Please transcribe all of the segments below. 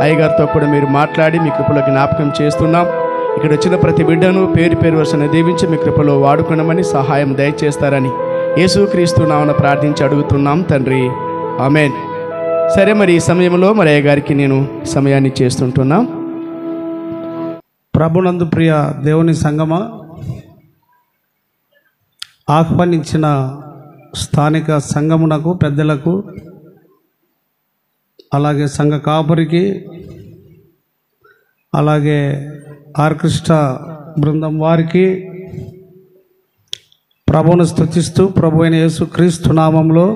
అయ్యగారితో కూడా మీరు మాట్లాడి మీ కృపలో జ్ఞాపకం చేస్తున్నాం. ఇక్కడ వచ్చిన ప్రతి బిడ్డను పేరు పేరు వరుసను దీవించి మీ కృపలో వాడుకున్నామని సహాయం దయచేస్తారని యేసుక్రీస్తు నామమున ప్రార్థించి అడుగుతున్నాం తండ్రి, ఆమేన్. సరే, మరి ఈ సమయంలో మరి అయ్యగారికి నేను సమయాన్ని చేస్తుంటున్నాం. ప్రభునందు ప్రియ దేవుని సంగమ, ఆహ్వానించిన స్థానిక సంఘమునకు పెద్దలకు, అలాగే సంఘ కాపురికి, అలాగే ఆర్కెస్ట్రా బృందం వారికి ప్రభువును స్తుతిస్తూ ప్రభు అయిన యేసుక్రీస్తు నామంలో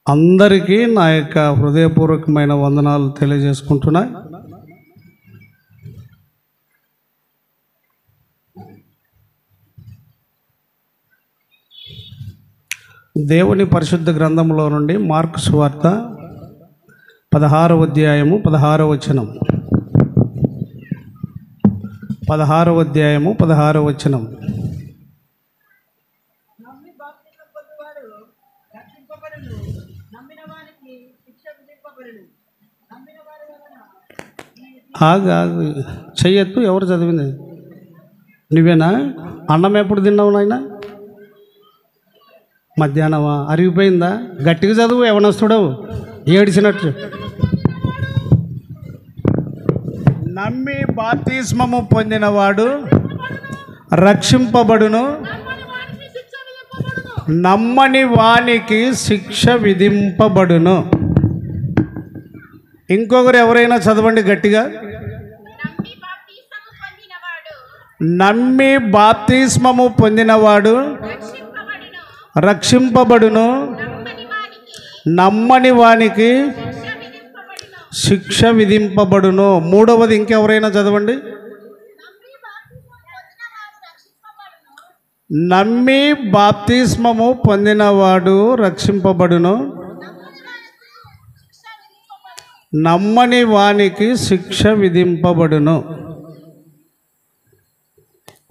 అందరికీ నా యొక్క హృదయపూర్వకమైన వందనాలు తెలియజేసుకుంటున్నా. దేవుని పరిశుద్ధ గ్రంథంలో నుండి మార్కు సువార్త 16వ అధ్యాయము 16వ వచనం. 16వ అధ్యాయము 16వ వచనం. ఆగు, చెయ్యొద్దు. ఎవరు చదివింది? నువ్వేనా? అన్నం ఎప్పుడు తిన్నావు నాయన? మధ్యాహ్నమా? అరిగిపోయిందా? గట్టిగా చదువు, యవనస్తుడవు ఏడిచినట్టు. నమ్మి బాప్తిస్మము పొందినవాడు రక్షింపబడును, నమ్మని వానికి శిక్ష విధింపబడును. ఇంకొకరు ఎవరైనా చదవండి గట్టిగా. నమ్మి బాప్తిస్మము పొందినవాడు రక్షింపబడును, నమ్మని వానికి శిక్ష విధింపబడును. మూడవది ఇంకెవరైనా చదవండి. నమ్మి బాప్తిస్మము పొందినవాడు రక్షింపబడును, నమ్మని వానికి శిక్ష విధింపబడును.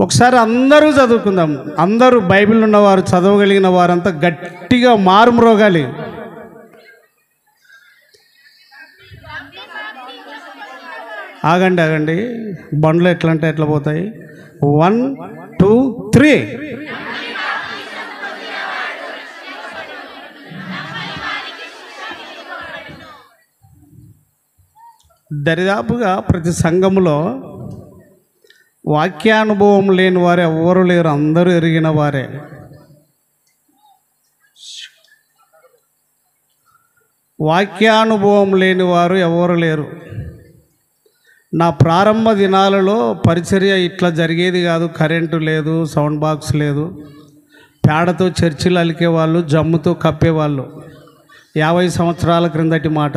ఒకసారి అందరూ చదువుకుందాం. అందరూ బైబిల్ ఉన్నవారు, చదవగలిగిన వారంతా గట్టిగా మారుమ్రోగాలి. ఆగండి, బండ్లు ఎట్లా అంటే ఎట్లా పోతాయి. 1 2 3. దరిదాపుగా ప్రతి సంఘములో వాక్యానుభవం లేని వారు ఎవరు లేరు, అందరూ ఎరిగిన వారే. వాక్యానుభవం లేని వారు ఎవరు లేరు. నా ప్రారంభ దినాలలో పరిచర్య ఇట్లా జరిగేది కాదు. కరెంటు లేదు, సౌండ్ బాక్స్ లేదు, పేడతో చర్చిలు అలికేవాళ్ళు, జమ్ముతో కప్పేవాళ్ళు. 50 సంవత్సరాల క్రిందటి మాట.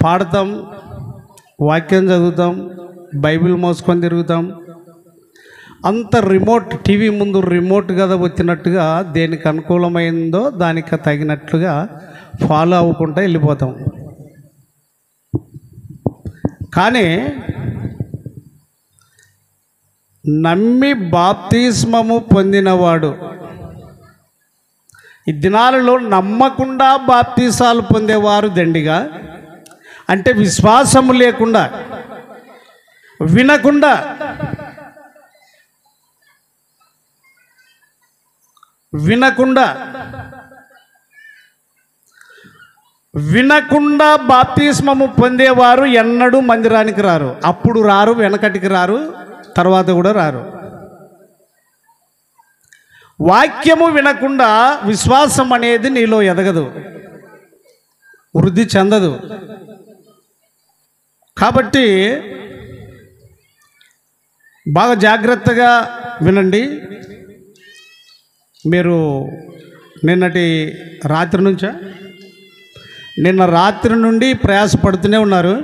పాడతాం, వాక్యం చదువుతాం, బైబిల్ మోసుకొని తిరుగుతాం. అంత రిమోట్, టీవీ ముందు రిమోట్ కదా వచ్చినట్టుగా దేనికి అనుకూలమైందో దానికి తగినట్లుగా ఫాలో అవ్వకుండా వెళ్ళిపోతాం. కానీ నమ్మి బాప్తిస్మము పొందినవాడు, ఈ దినాలలో నమ్మకుండా బాప్తిసాలు పొందేవారు దండిగా. అంటే విశ్వాసము లేకుండా, వినకుండా, వినకుండా బాప్తిస్మము పొందేవారు ఎన్నడూ మందిరానికి రారు. అప్పుడు రారు, వెనకటికి రారు, తర్వాత కూడా రారు. వాక్యము వినకుండా విశ్వాసం అనేది నీలో ఎదగదు, వృద్ధి చెందదు. కాబట్టి బాగా జాగ్రత్తగా వినండి. మీరు నిన్న రాత్రి నుండి ప్రయాసపడుతూనే ఉన్నారు.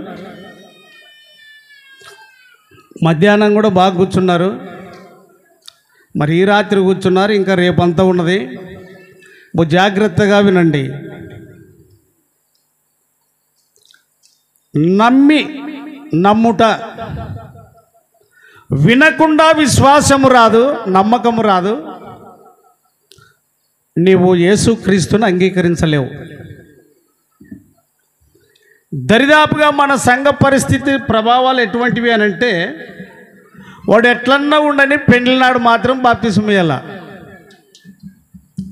మధ్యాహ్నం కూడా బాగా కూర్చున్నారు. మరి ఈ రాత్రి కూర్చున్నారు, ఇంకా రేపంతా ఉన్నది. జాగ్రత్తగా వినండి. నమ్ముట, వినకుండా విశ్వాసము రాదు, నమ్మకము రాదు. నీవు యేసుక్రీస్తును అంగీకరించలేవు. దరిదాపుగా మన సంఘ పరిస్థితి ప్రభావాలు ఎటువంటివి అని అంటే, వాడు ఎట్లన్నా ఉండని పెండ్లి నాడు మాత్రం బాప్తిసం ఇయ్యాల,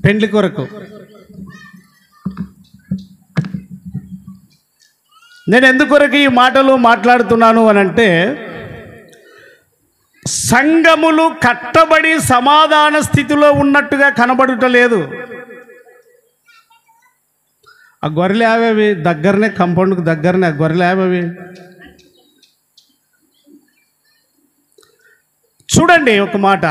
పెండ్లి కొరకు. నేను ఎందుకొరకు ఈ మాటలు మాట్లాడుతున్నాను అని అంటే, సంఘములు కట్టబడి సమాధాన స్థితిలో ఉన్నట్టుగా కనబడుటలేదు. ఆ గొర్రెలు యావేవి దగ్గరనే, కంపౌండ్కి దగ్గరనే ఆ గొర్రెలు యావేవి. చూడండి ఒక మాట,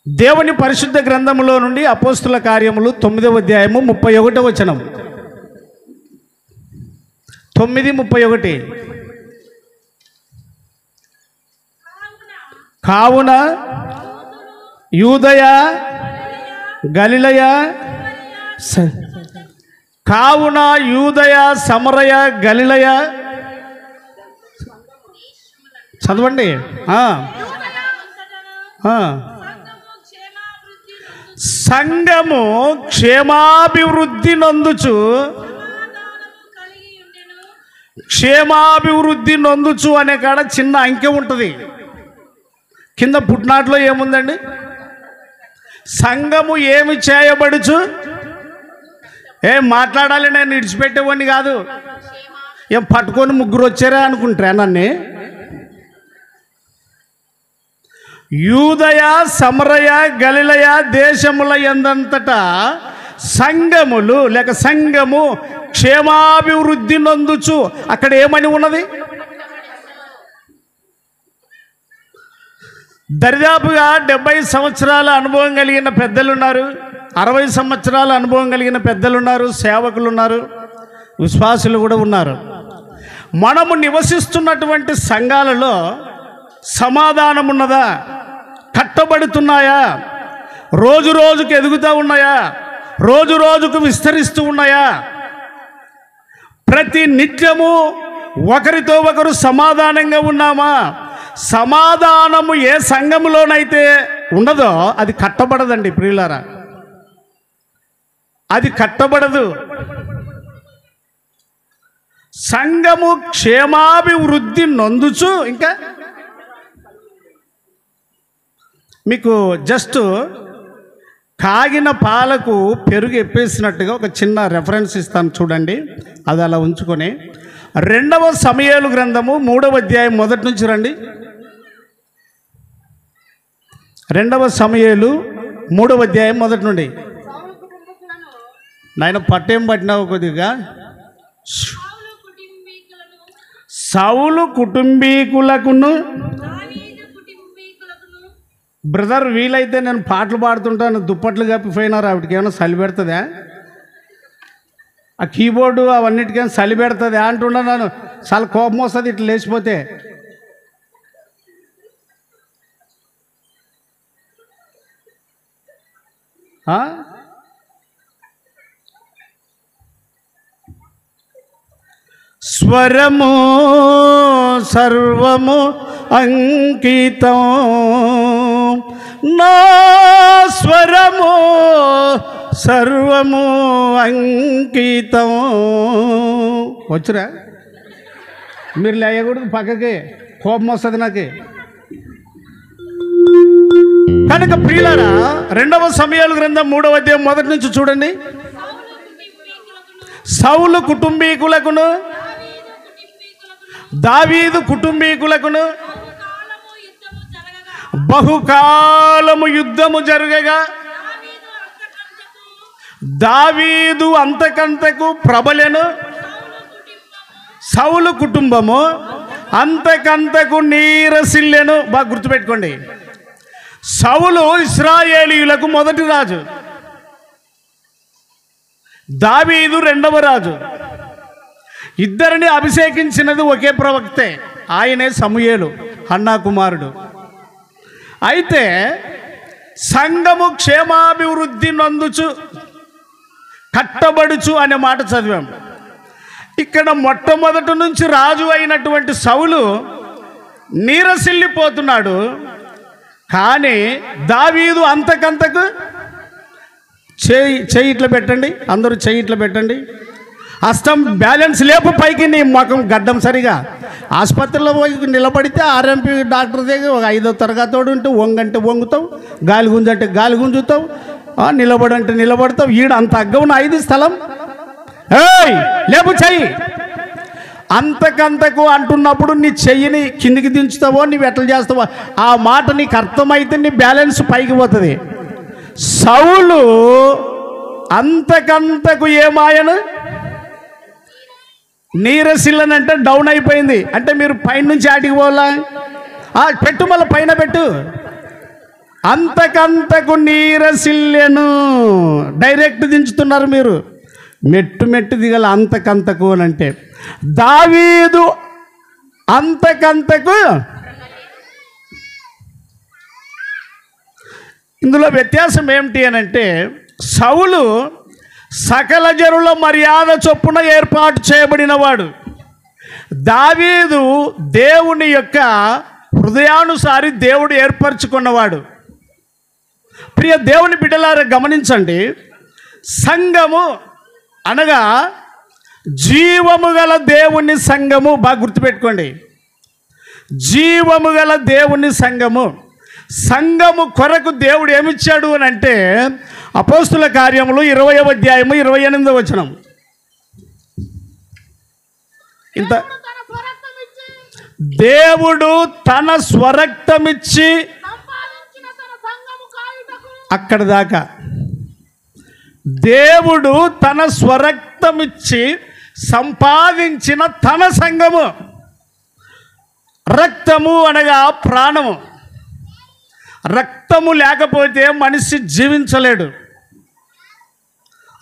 దేవుని పరిశుద్ధ గ్రంథములో నుండి అపోస్తుల కార్యములు 9వ అధ్యాయము 31వ వచనం. 9:31. కావున యూదయ గలిలయ సమరయ గలిలయ, చదవండి. సంఘము క్షేమాభివృద్ధి నొందుచు, క్షేమాభివృద్ధి నొందుచు అనే కాడ చిన్న అంకె ఉంటుంది. కింద పుట్నాట్లో ఏముందండి? సంఘము ఏమి చేయబడుచు. ఏం మాట్లాడాలి, నేను విడిచిపెట్టేవాడిని కాదు. ఏం పట్టుకొని ముగ్గురు వచ్చారా అనుకుంటారా నన్ను? యూదయ సమరయ గలిలయ దేశముల యందంతటా సంఘములు లేక సంఘము క్షేమాభివృద్ధి నొందుచు. అక్కడ ఏమని ఉన్నది? దరిదాపుగా 70 సంవత్సరాల అనుభవం కలిగిన పెద్దలు ఉన్నారు, 60 సంవత్సరాల అనుభవం కలిగిన పెద్దలు ఉన్నారు, సేవకులు ఉన్నారు, విశ్వాసులు కూడా ఉన్నారు. మనము నివసిస్తున్నటువంటి సంఘాలలో సమాధానం ఉన్నదా? కట్టబడుతున్నాయా? రోజు రోజుకు ఎదుగుతూ ఉన్నాయా? రోజు రోజుకు విస్తరిస్తూ ఉన్నాయా? ప్రతి నిత్యము ఒకరితో ఒకరు సమాధానంగా ఉన్నామా? సమాధానము ఏ సంఘములోనైతే ఉండదో అది కట్టబడదండి ప్రియులారా, అది కట్టబడదు. సంఘము క్షేమాభివృద్ధి నొందుచు. ఇంకా మీకు జస్ట్ కాగిన పాలకు పెరుగు ఎప్పేసినట్టుగా ఒక చిన్న రెఫరెన్స్ ఇస్తాను చూడండి, అది అలా ఉంచుకొని 2వ సమూయేలు గ్రంథము 3వ అధ్యాయం మొదటి నుంచి రండి. 2వ సమూయేలు 3వ అధ్యాయం మొదటి నుండి. నాయన పట్టేం పట్టినావు కొద్దిగా. సౌలు కుటుంబీకులకును, బ్రదర్ వీలైతే నేను పాటలు పాడుతుంటాను, దుప్పట్లు కప్పిపోయినారు, ఆవిడకి ఏమైనా చలి పెడుతుందా? ఆ కీబోర్డు అవన్నిటికైనా చలి పెడుతుందా అంటున్నాను. చాలా కోపం వస్తుంది ఇట్లా లేచిపోతే. స్వరము సర్వము అంకితం, నా స్వరము సర్వము అంకితం. వచ్చురా మీరు లేయకూడదు పక్కకి, కోపం వస్తుంది నాకు. కనుక ప్రియులారా 2వ సమూయేలు గ్రంథం 3వ అధ్యాయం మొదటి నుంచి చూడండి. సౌలు కుటుంబీకులకును దావీదు కుటుంబీకులకును బహుకాలము యుద్ధము జరగగా దావీదు అంతకంతకు ప్రబలెను, సౌలు కుటుంబము అంతకంతకు నీరసిల్లెను. బాగా గుర్తుపెట్టుకోండి, సౌలు ఇశ్రాయేలీయులకు మొదటి రాజు, దావీదు 2వ రాజు. ఇద్దరిని అభిషేకించినది ఒకే ప్రవక్తే, ఆయనే సమూయేలు, హన్నా కుమారుడు. అయితే సంఘము క్షేమాభివృద్ధి నొందుచు కట్టబడుచు అనే మాట చదివాం. ఇక్కడ మొట్టమొదటి నుంచి రాజు అయినటువంటి సౌలు నీరసిల్లిపోతున్నాడు, కానీ దావీదు అంతకంతకు చెయ్యి ఇట్లా పెట్టండి, అందరూ చెయ్యి ఇట్లా పెట్టండి. హస్తం బ్యాలెన్స్ లేపు పైకి, నీ ముఖం గడ్డం సరిగా. ఆసుపత్రిలో పోయి నిలబడితే ఆర్ఎంపీ డాక్టర్ దగ్గర ఒక 5వ తరగతోడు ఉంటే వంగంటే వంగుతావు, గాలి గుంజంటే గాలి గుంజుతావు, నిలబడంటే నిలబడతావు. ఈడ అంత అగ్గవున 5 స్థలం. ఏయ్ లేపు చెయ్యి. అంతకంతకు అంటున్నప్పుడు నీ చెయ్యిని కిందికి దించుతావో, నీవు ఎట్లా చేస్తావో ఆ మాట నీకు అర్థమైతే నీ బ్యాలెన్స్ పైకి పోతుంది. సౌలు అంతకంతకు ఏమాయను, నీరసిల్లనంటే డౌన్ అయిపోయింది. అంటే మీరు పైనుంచి ఆటికి పోవాలా, పెట్టు మళ్ళీ పైన పెట్టు. అంతకంతకు నీరసిల్లెను. డైరెక్ట్ దించుతున్నారు మీరు, మెట్టు మెట్టు దిగల. అంతకంతకు అని అంటే దావీదు అంతకంతకు. ఇందులో వ్యత్యాసం ఏమిటి అని అంటే, సౌలు సకల జనుల మర్యాద చొప్పున ఏర్పాటు చేయబడినవాడు. దావీదు దేవుని యొక్క హృదయానుసారి దేవుడు ఏర్పరచుకున్నవాడు. ప్రియ దేవుని బిడ్డలారా గమనించండి, సంఘము అనగా జీవము గల దేవుని సంఘము. బాగా గుర్తుపెట్టుకోండి, జీవము గల దేవుని సంఘము. సంఘము కొరకు దేవుడు ఏమిచ్చాడు అని అంటే, అపోస్తుల కార్యములు 20వ అధ్యాయము 28వ వచనం. ఇంత దేవుడు తన స్వరక్తమిచ్చి, అక్కడ దాకా దేవుడు తన స్వరక్తమిచ్చి సంపాదించిన తన సంఘము. రక్తము అనగా ప్రాణము. రక్తము లేకపోతే మనిషి జీవించలేడు.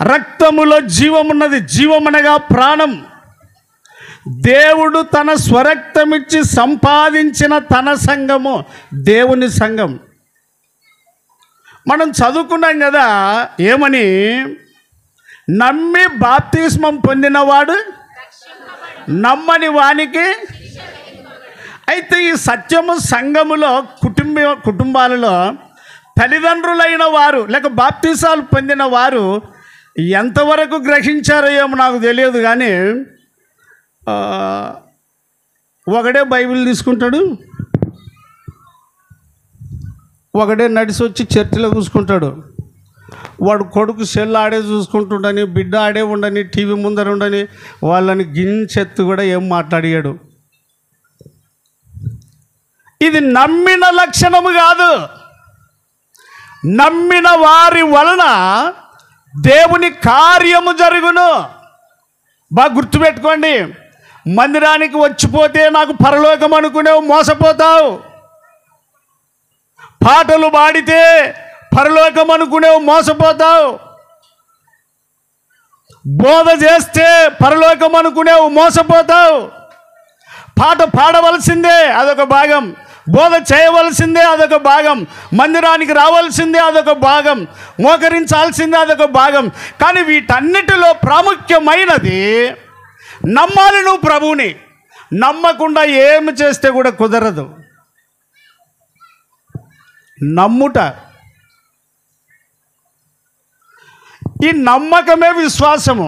రక్తములో జీవమున్నది. జీవమనగా ప్రాణం. దేవుడు తన స్వరక్తమిచ్చి సంపాదించిన తన సంఘము దేవుని సంఘం. మనం చదువుకున్నాం కదా ఏమని, నమ్మి బాప్తిస్మం పొందినవాడు నమ్మని వానికి. అయితే ఈ సత్యము సంఘములో కుటుంబాలలో తల్లిదండ్రులైన వారు లేక బాప్తిసాలు పొందిన వారు ఎంతవరకు గ్రహించారో ఏమో నాకు తెలియదు, కానీ ఒకడే బైబిల్ తీసుకుంటాడు, ఒకడే నడిచి వచ్చి చర్చిలో చూసుకుంటాడు. వాడు కొడుకు సెల్ ఆడే చూసుకుంటుండని, బిడ్డ ఆడే ఉండని, టీవీ ముందర ఉండని వాళ్ళని గించెత్తు కూడా ఏం మాట్లాడాడు. ఇది నమ్మిన లక్షణము కాదు. నమ్మిన వారి వలన దేవుని కార్యము జరుగును. బాగా గుర్తుపెట్టుకోండి, మందిరానికి వచ్చిపోతే నాకు పరలోకం అనుకునేవు, మోసపోతావు. పాటలు పాడితే పరలోకం అనుకునేవు, మోసపోతావు. బోధ చేస్తే పరలోకం అనుకునేవు, మోసపోతావు. పాట పాడవలసిందే, అదొక భాగం. బోధ చేయవలసిందే, అదొక భాగం. మందిరానికి రావాల్సిందే, అదొక భాగం. మోకరించాల్సిందే, అదొక భాగం. కానీ వీటన్నిటిలో ప్రాముఖ్యమైనది నమ్మాలి. నువ్వు ప్రభువుని నమ్మకుండా ఏమి చేస్తే కూడా కుదరదు. నమ్ముట, ఈ నమ్మకమే విశ్వాసము.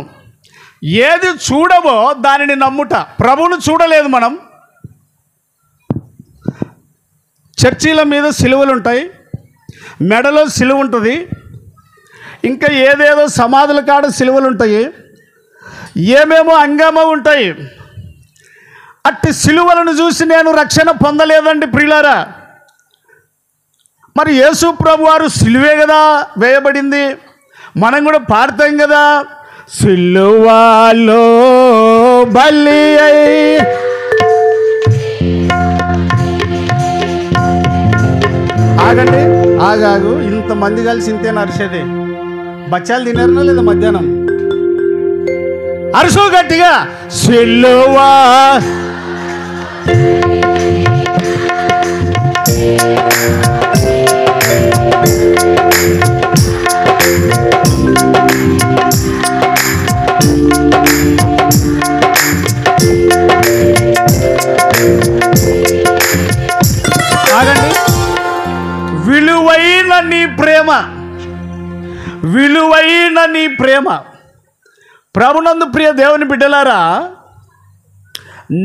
ఏది చూడవో దానిని నమ్ముట. ప్రభువును చూడలేదు మనం. చర్చీల మీద సిలువలు ఉంటాయి, మెడలో సిలువ ఉంటుంది, ఇంకా ఏదేదో సమాధుల కాడ సిలువలు ఉంటాయి, ఏమేమో అంగమో ఉంటాయి. అట్టి సిలువలను చూసి నేను రక్షణ పొందలేదండి ప్రియులారా. మరి యేసు ప్రభు వారు సిలువే కదా వేయబడింది. మనం కూడా పాడతాం కదా, సిలువలో బలి అయి. ఆగండి, ఆగాగు. ఇంతమంది కలిసి ఇంతే అరిసేదే. బచ్చాలు తినారనా లేదా మధ్యాహ్నం? అరుసు గట్టిగా, సిలువా. ఆగండి. విలువైన నీ ప్రేమ, విలువైన నీ ప్రేమ. ప్రభునందు ప్రియ దేవుని బిడ్డలారా,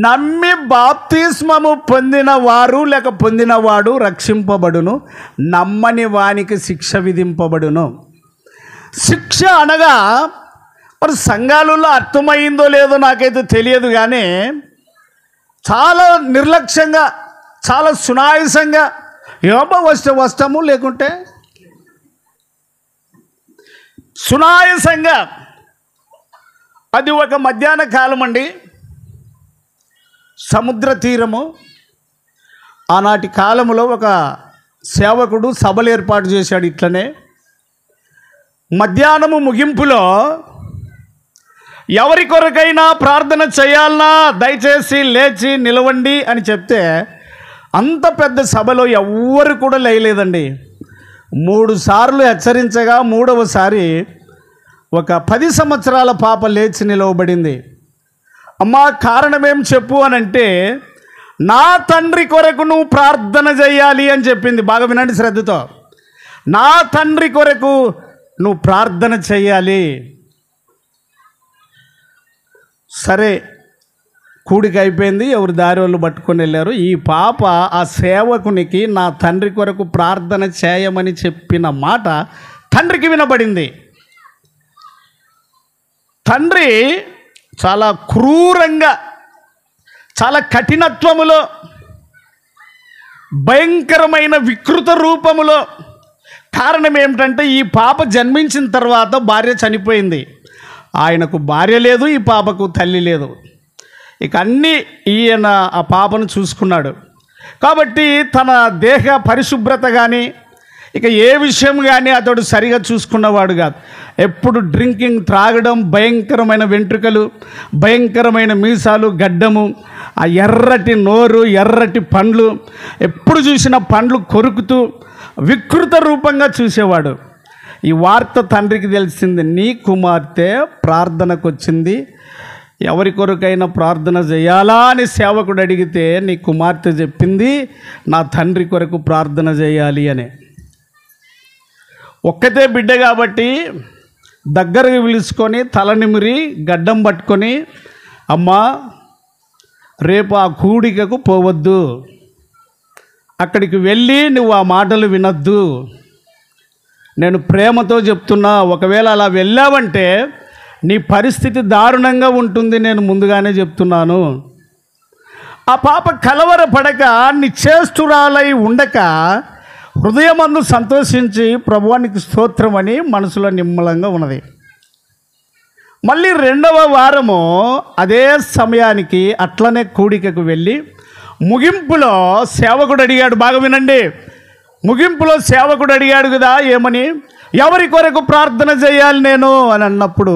నమ్మి బాప్తిస్మము పొందిన వారు లేక పొందినవాడు రక్షింపబడును, నమ్మని వానికి శిక్ష విధింపబడును. శిక్ష అనగా మరి సంఘాలలో అర్థమైందో లేదో నాకైతే తెలియదు, కానీ చాలా నిర్లక్ష్యంగా, చాలా సునాయాసంగా ఏమో వస్తే వస్తాము, లేకుంటే సునాయాసంగా. అది ఒక మధ్యాహ్న కాలం అండి, సముద్ర తీరము. ఆనాటి కాలంలో ఒక సేవకుడు సభలు ఏర్పాటు చేశాడు. ఇట్లనే మధ్యాహ్నము ముగింపులో ఎవరి కొరకైనా ప్రార్థన చేయాలన్నా దయచేసి లేచి నిలవండి అని చెప్తే అంత పెద్ద సభలో ఎవ్వరు కూడా లేయలేదండి. 3 సార్లు హెచ్చరించగా 3వసారి ఒక 10 సంవత్సరాల పాప లేచి నిలవబడింది. అమ్మా, కారణమేం చెప్పు అని అంటే, నా తండ్రి కొరకు నువ్వు ప్రార్థన చేయాలి అని చెప్పింది. బాగా వినండి శ్రద్ధతో. నా తండ్రి కొరకు నువ్వు ప్రార్థన చేయాలి. సరే, కూడిక అయిపోయింది, ఎవరు దారి వాళ్ళు పట్టుకొని వెళ్ళారు. ఈ పాప ఆ సేవకునికి నా తండ్రి కొరకు ప్రార్థన చేయమని చెప్పిన మాట తండ్రికి వినబడింది. తండ్రి చాలా క్రూరంగా, చాలా కఠినత్వములో, భయంకరమైన వికృత రూపములో. కారణం ఏమిటంటే, ఈ పాప జన్మించిన తర్వాత భార్య చనిపోయింది. ఆయనకు భార్య లేదు, ఈ పాపకు తల్లి లేదు. ఇక అన్నీ ఈయన ఆ పాపను చూసుకున్నాడు. కాబట్టి తన దేహ పరిశుభ్రత కానీ, ఇక ఏ విషయం కానీ అతడు సరిగా చూసుకున్నవాడు కాదు. ఎప్పుడు డ్రింకింగ్, త్రాగడం, భయంకరమైన వెంట్రుకలు, భయంకరమైన మీసాలు, గడ్డము, ఆ ఎర్రటి నోరు, ఎర్రటి పండ్లు, ఎప్పుడు చూసిన పండ్లు కొరుకుతూ వికృత రూపంగా చూసేవాడు. ఈ వార్త తండ్రికి తెలిసింది. నీ కుమార్తె ప్రార్థనకు వచ్చింది, ఎవరి కొరకైనా ప్రార్థన చేయాలా అని సేవకుడు అడిగితే నీ కుమార్తె చెప్పింది, నా తండ్రి కొరకు ప్రార్థన చేయాలి అని. ఒక్కతే బిడ్డ కాబట్టి దగ్గరకు పిలుచుకొని తల నిమిరి గడ్డం పట్టుకొని, అమ్మా రేపు ఆ కూడికకు పోవద్దు, అక్కడికి వెళ్ళి నువ్వు ఆ మాటలు వినొద్దు, నేను ప్రేమతో చెప్తున్నా, ఒకవేళ అలా వెళ్ళావంటే నీ పరిస్థితి దారుణంగా ఉంటుంది, నేను ముందుగానే చెప్తున్నాను. ఆ పాప కలవరపడక, నిశ్చేష్టురాలై ఉండక, హృదయమందు సంతోషించి ప్రభువానికి స్తోత్రం అని మనసులో నిమ్మలంగా ఉన్నది. మళ్ళీ 2వ వారము అదే సమయానికి అట్లనే కూడికకు వెళ్ళి ముగింపులో సేవకుడు అడిగాడు. బాగా వినండి. ముగింపులో సేవకుడు అడిగాడు కదా, ఏమని? ఎవరి కొరకు ప్రార్థన చేయాలి నేను అని అన్నప్పుడు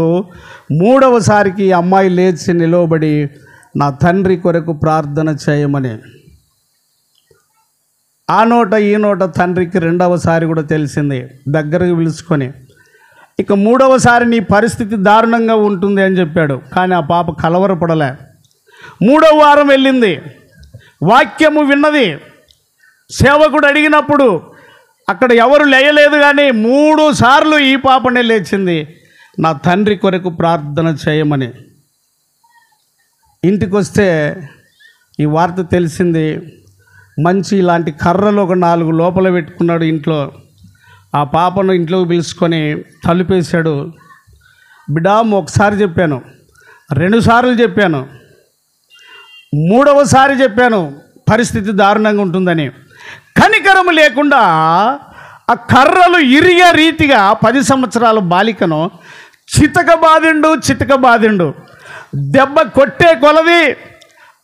3వసారికి అమ్మాయి లేచి నిలవబడి, నా తండ్రి కొరకు ప్రార్థన చేయమని. ఆ నోట ఈ నోట తండ్రికి 2వసారి కూడా తెలిసింది. దగ్గరకు పిలుచుకొని, ఇక 3వసారి నీ పరిస్థితి దారుణంగా ఉంటుంది అని చెప్పాడు. కానీ ఆ పాప కలవరపడలే. 3వ వారం వెళ్ళింది, వాక్యము విన్నది. సేవకుడు అడిగినప్పుడు అక్కడ ఎవరు లేయలేదు, కానీ 3 సార్లు ఈ పాపనే లేచింది, నా తండ్రి కొరకు ప్రార్థన చేయమని. ఇంటికి వస్తే ఈ వార్త తెలిసింది. మంచి ఇలాంటి కర్రలు ఒక 4 లోపల పెట్టుకున్నాడు ఇంట్లో. ఆ పాపను ఇంట్లోకి పిలుచుకొని తలుపేశాడు. బిడ్డా, ఒకసారి చెప్పాను, 2 సార్లు చెప్పాను, 3వసారి చెప్పాను పరిస్థితి దారుణంగా ఉంటుందని. కనికరము లేకుండా ఆ కర్రలు ఇరిగే రీతిగా 10 సంవత్సరాల బాలికను చితకబాదిండు. దెబ్బ కొట్టే కొలది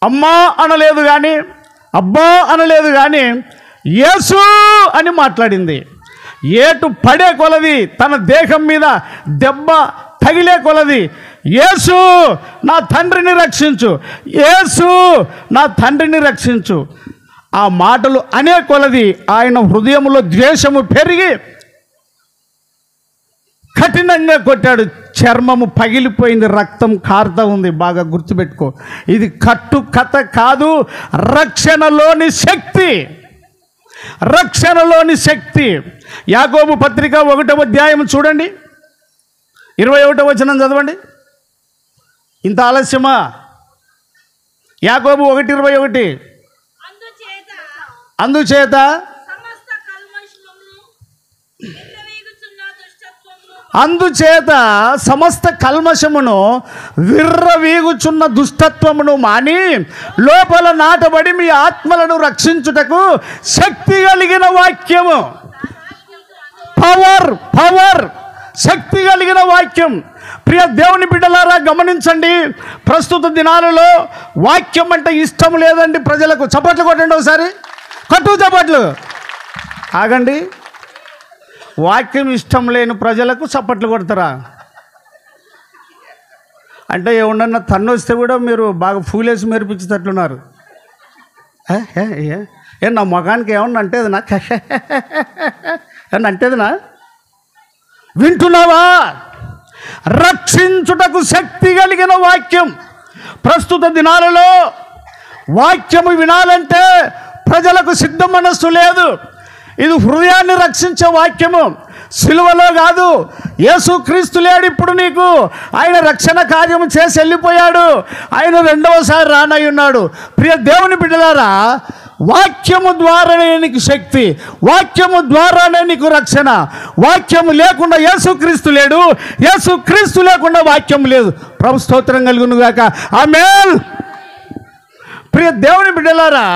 అమ్మా అనలేదు కానీ, అబ్బా అనలేదు కానీ, యేసు అని మాట్లాడింది. ఏటు పడే కొలది, తన దేహం మీద దెబ్బ తగిలే కొలది, యేసు నా తండ్రిని రక్షించు, యేసు నా తండ్రిని రక్షించు, ఆ మాటలు అనే కొలది ఆయన హృదయంలో ద్వేషము పెరిగి కఠినంగా కొట్టాడు. చర్మము పగిలిపోయింది, రక్తం కారుతూ ఉంది. బాగా గుర్తుపెట్టుకో, ఇది కట్టు కథ కాదు, రక్షణలోని శక్తి. యాకోబు పత్రిక 1వ అధ్యాయం చూడండి. 21వ వచనం చదవండి. ఇంత ఆలస్యమా? యాకోబు 1:21. అందుచేత సమస్త కల్మషమును విర్రవీగుచున్న దుష్టత్వమును మాని లోపల నాటబడి మీ ఆత్మలను రక్షించుటకు శక్తి కలిగిన వాక్యము. పవర్ శక్తి కలిగిన వాక్యం. ప్రియ దేవుని బిడ్డలారా గమనించండి, ప్రస్తుత దినాలలో వాక్యం అంటే ఇష్టం లేదండి ప్రజలకు. చప్పట్లు కొట్టండి ఒకసారి, చప్పట్లు. ఆగండి, వాక్యం ఇష్టం లేని ప్రజలకు చప్పట్లు కొడతారా? అంటే ఏమన్నా తన్ను వస్తే కూడా మీరు బాగా ఫూలేసి మెరిపించేటట్లున్నారు. ఏ నా మొగానికి ఏమన్నా అంటేదినా? ఏమన్నా అంటేదినా? వింటున్నావా? రక్షించుటకు శక్తి కలిగిన వాక్యం. ప్రస్తుత దినాలలో వాక్యము వినాలంటే ప్రజలకు సిద్ధ మనస్సు లేదు. ఇది హృదయాన్ని రక్షించే వాక్యము. సిలువలో కాదు, యేసుక్రీస్తు లేడు ఇప్పుడు నీకు. ఆయన రక్షణ కార్యము చేసి వెళ్ళిపోయాడు. ఆయన రెండవసారి రానయ్యున్నాడు. ప్రియ దేవుని బిడ్డలారా, వాక్యము ద్వారానే నీకు శక్తి, వాక్యము ద్వారానే నీకు రక్షణ. వాక్యము లేకుండా యేసుక్రీస్తు లేడు, యేసుక్రీస్తు లేకుండా వాక్యం లేదు. ప్రభు స్తోత్రం కలుగును గాక. ఆమేన్. ప్రియ దేవుని బిడ్డలారా,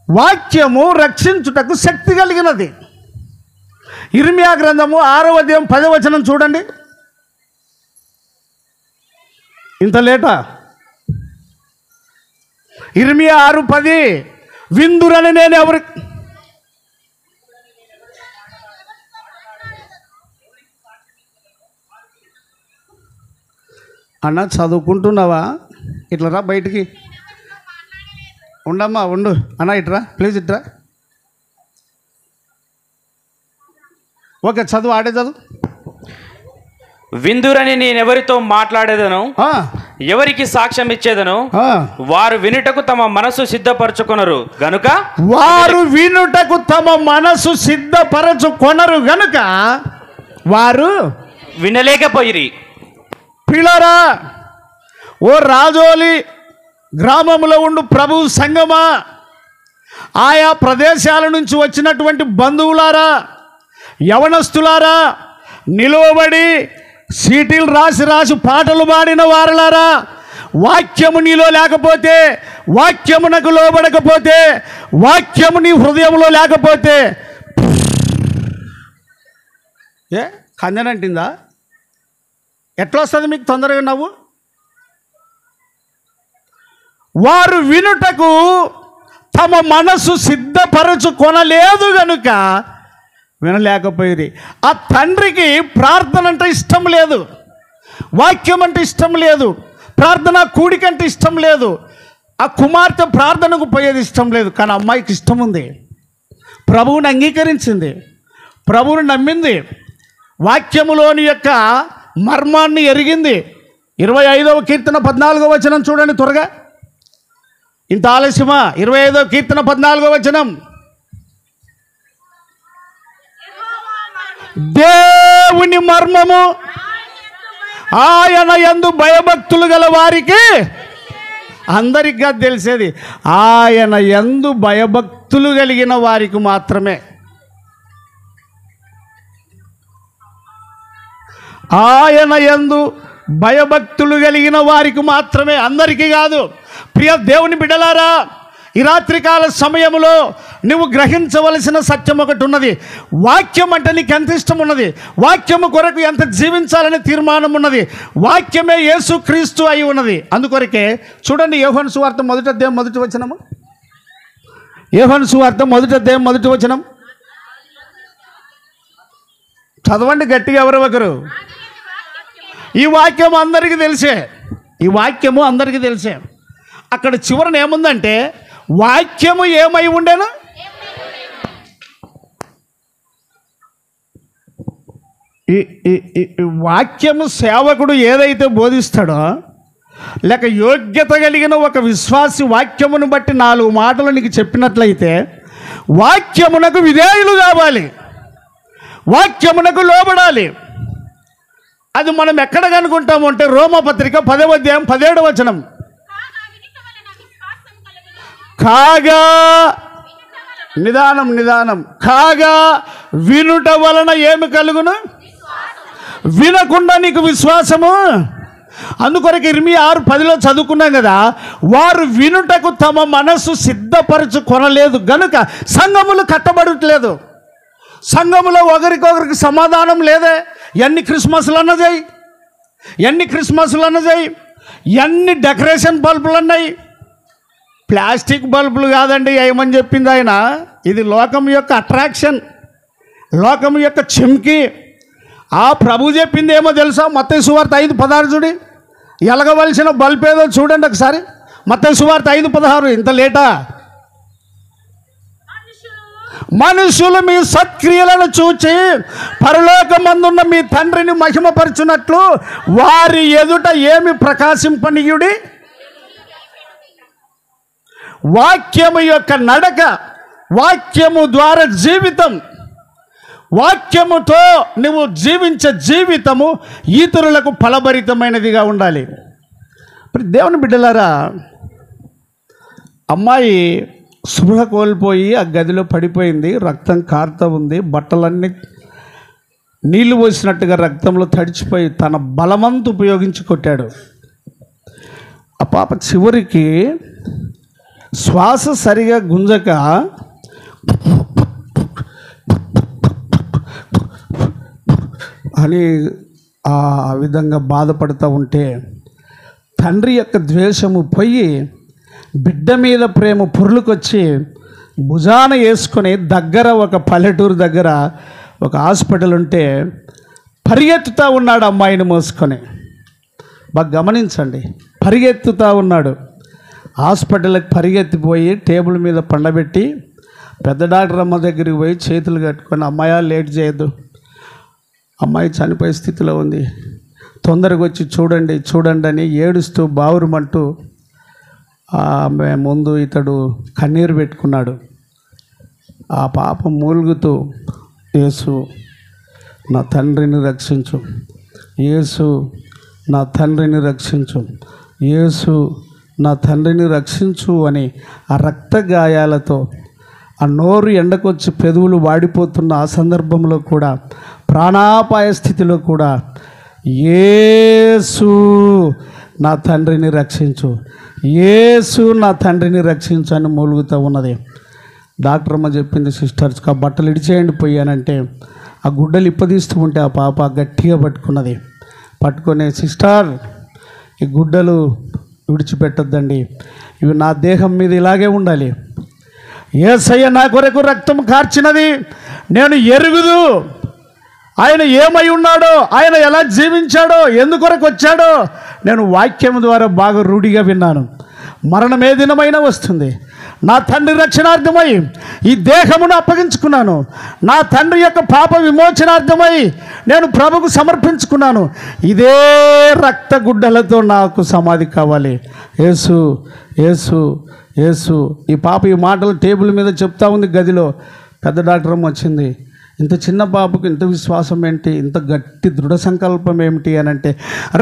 వాక్యము రక్షించుటకు శక్తి కలిగినది. ఇర్మియా గ్రంథము 6వ అధ్యాయం 10వ వచనం చూడండి. ఇంత లేటా? ఇర్మియా 6:10. విందురని నేను ఎవరి అన్న చదువుకుంటున్నావా? ఇట్లా రా బయటికి. ఉండమ్మా, ఉండు అన్న, ఇట్రా ప్లీజ్, ఇట్రా. ఓకే, చదువు, ఆడే చదువు. విందురని నేనెవరితో మాట్లాడేదను, ఎవరికి సాక్ష్యం ఇచ్చేదను, వారు వినుటకు తమ మనసు సిద్ధపరచుకొనరు గనుక, వారు వినుటకు తమ మనసు సిద్ధపరచుకొనరు గనుక వారు వినలేకపోయిరి. పిల్లరా, ఓ రాజోలి గ్రామంలో ఉండు ప్రభు సంగమా, ఆయా ప్రదేశాల నుంచి వచ్చినటువంటి బంధువులారా, యవనస్తులారా, నిలువబడి సీటీలు రాసి పాటలు పాడిన వారులారా, వాక్యము నీలో లేకపోతే, వాక్యమునకు లోబడకపోతే, వాక్యము నీ హృదయంలో లేకపోతే కందనంటిందా? ఎట్లా వస్తుంది మీకు తొందరగా నవ్వు? వారు వినుటకు తమ మనసు సిద్ధపరచుకొనలేదు గనుక వినలేకపోయేది. ఆ తండ్రికి ప్రార్థన అంటే ఇష్టం లేదు, వాక్యం అంటే ఇష్టం లేదు, ప్రార్థన కూడికంటే ఇష్టం లేదు. ఆ కుమార్తె ప్రార్థనకు పోయేది ఇష్టం లేదు. కానీ అమ్మాయికి ఇష్టం ఉంది. ప్రభువుని అంగీకరించింది, ప్రభువుని నమ్మింది, వాక్యములోని యొక్క మర్మాన్ని ఎరిగింది. 25వ కీర్తన 14వ వచనం చూడండి త్వరగా. ఇంత ఆలస్యమా? 25వ కీర్తన 14వ వచనం. దేవుని మర్మము ఆయన యందు భయభక్తులు గల వారికి, అందరికీ తెలిసేది ఆయన యందు భయభక్తులు కలిగిన వారికి మాత్రమే. ఆయన యందు భయభక్తులు కలిగిన వారికి మాత్రమే, అందరికీ కాదు. ప్రియ దేవుని బిడ్డలారా, ఈ రాత్రికాల సమయంలో నువ్వు గ్రహించవలసిన సత్యం ఒకటి ఉన్నది. వాక్యం అంటే నీకు ఎంత ఇష్టం ఉన్నది, వాక్యము కొరకు ఎంత జీవించాలని తీర్మానం ఉన్నది. వాక్యమే యేసుక్రీస్తు అయి ఉన్నది. అందుకొరకే చూడండి, యోహాను సువార్త 1వ అధ్యాయం 1వ వచనము. యోహాను సువార్త 1వ అధ్యాయం 1వ వచనం చదవండి గట్టిగా ఎవరు ఒకరు. ఈ వాక్యం అందరికీ తెలిసే, ఈ వాక్యము అందరికీ తెలిసే. అక్కడ చివరన ఏముందంటే, వాక్యము ఏమై ఉండేను? ఈ వాక్యము సేవకుడు ఏదైతే బోధిస్తాడో, లేక యోగ్యత కలిగిన ఒక విశ్వాసి వాక్యమును బట్టి 4 మాటలు నీకు చెప్పినట్లయితే, వాక్యమునకు విధేయులు కావాలి, వాక్యమునకు లోబడాలి. అది మనం ఎక్కడ కనుకుంటాము అంటే రోమపత్రిక 10వ అధ్యాయం 17వ వచనం. కాగా నిదానం కాగా వినుట వలన ఏమి కలుగును? వినకుండా నీకు విశ్వాసము. అందుకొరకు ఇర్మియా 6:10 చదువుకున్నాం కదా, వారు వినుటకు తమ మనస్సు సిద్ధపరచుకొనలేదు గనుక సంఘములు కట్టబడట్లేదు. సంఘములో ఒకరికొకరికి సమాధానం లేదే. ఎన్ని క్రిస్మస్లు అన్నజాయి, ఎన్ని డెకరేషన్ బల్బులు అన్నాయి. ప్లాస్టిక్ బల్బులు కాదండి ఏమని చెప్పింది ఆయన. ఇది లోకం యొక్క అట్రాక్షన్, లోకం యొక్క చిమ్కి. ఆ ప్రభు చెప్పింది ఏమో తెలుసా? మత్తయి సువార్త 5:16 చూడి, ఎలగవలసిన బల్బ్ ఏదో చూడండి ఒకసారి. మత్తయి సువార్త 5:16. ఇంత లేటా? మనుషులు మీ సత్క్రియలను చూచి పరలోకమందున్న మీ తండ్రిని మహిమపరచునట్లు వారి ఎదుట ఏమి ప్రకాశింపనీయుడి. వాక్యము యొక్క నడక, వాక్యము ద్వారా జీవితం, వాక్యముతో నువ్వు జీవించే జీవితము ఇతరులకు ఫలభరితమైనదిగా ఉండాలి. దేవుని బిడ్డలారా, అమ్మాయి స్పృహ కోల్పోయి ఆ గదిలో పడిపోయింది. రక్తం కారుతూ ఉంది. బట్టలన్నీ నీళ్లు పోసినట్టుగా రక్తంలో తడిచిపోయి తన బలమంతా ఉపయోగించి కొట్టాడు. ఆ పాప చివరికి శ్వాస సరిగా గుంజక అని ఆ విధంగా బాధపడుతూ ఉంటే తండ్రి యొక్క ద్వేషము పోయి బిడ్డ మీద ప్రేమ పురులుకొచ్చి భుజాన వేసుకొని దగ్గర ఒక పల్లెటూరు దగ్గర ఒక హాస్పిటల్ ఉంటే పరిగెత్తుతూ ఉన్నాడు అమ్మాయిని మోసుకొని. బాగా గమనించండి, పరిగెత్తుతూ ఉన్నాడు. హాస్పిటల్కి పరిగెత్తిపోయి టేబుల్ మీద పండబెట్టి పెద్ద డాక్టర్ అమ్మ దగ్గరికి పోయి చేతులు కట్టుకొని, అమ్మాయి లేట్ చేయొద్దు, అమ్మాయి చనిపోయే స్థితిలో ఉంది, తొందరగా వచ్చి చూడండి అని ఏడుస్తూ బావురుమంటూ ఆమె ముందు ఇతడు కన్నీరు పెట్టుకున్నాడు. ఆ పాప మూలుగుతూ, యేసు నా తండ్రిని రక్షించు, యేసు నా తండ్రిని రక్షించు, యేసు నా తండ్రిని రక్షించు అని ఆ రక్త గాయాలతో ఆ నోరు ఎండకొచ్చి పెదవులు వాడిపోతున్న ఆ సందర్భంలో కూడా, ప్రాణాపాయ స్థితిలో కూడా, యేసు నా తండ్రిని రక్షించు, యేసు నా తండ్రిని రక్షించు అని మూలుగుతూ ఉన్నది. డాక్టర్ అమ్మ చెప్పింది, సిస్టర్స్ ఆ బట్టలు ఇడిచేయండి పోయానంటే ఆ గుడ్డలు ఇప్పదీస్తూ ఉంటే ఆ పాప గట్టిగా పట్టుకున్నది. పట్టుకొని, సిస్టర్ ఈ గుడ్డలు విడిచిపెట్టద్దండి, ఇవి నా దేహం మీద ఇలాగే ఉండాలి. యేసయ్య నా కొరకు రక్తం కార్చినది నేను ఎరుగుదు, ఆయన ఏమై ఉన్నాడో, ఆయన ఎలా జీవించాడో, ఎందుకొరకు వచ్చాడో నేను వాక్యం ద్వారా బాగా రూఢిగా విన్నాను. మరణం ఏ దినమైనా వస్తుంది, నా తండ్రి రక్షణార్థమై ఈ దేహమును అప్పగించుకున్నాను, నా తండ్రి యొక్క పాప విమోచనార్థమై నేను ప్రభుకు సమర్పించుకున్నాను, ఇదే రక్త గుడ్డలతో నాకు సమాధి కావాలి. యేసు యేసు యేసు. ఈ పాప ఈ మాటలు టేబుల్ మీద చెప్తా ఉంది గదిలో. పెద్ద డాక్టర్ అమ్మ వచ్చింది. ఇంత చిన్న పాపకు ఇంత విశ్వాసం ఏంటి, ఇంత గట్టి దృఢ సంకల్పం ఏమిటి అని అంటే,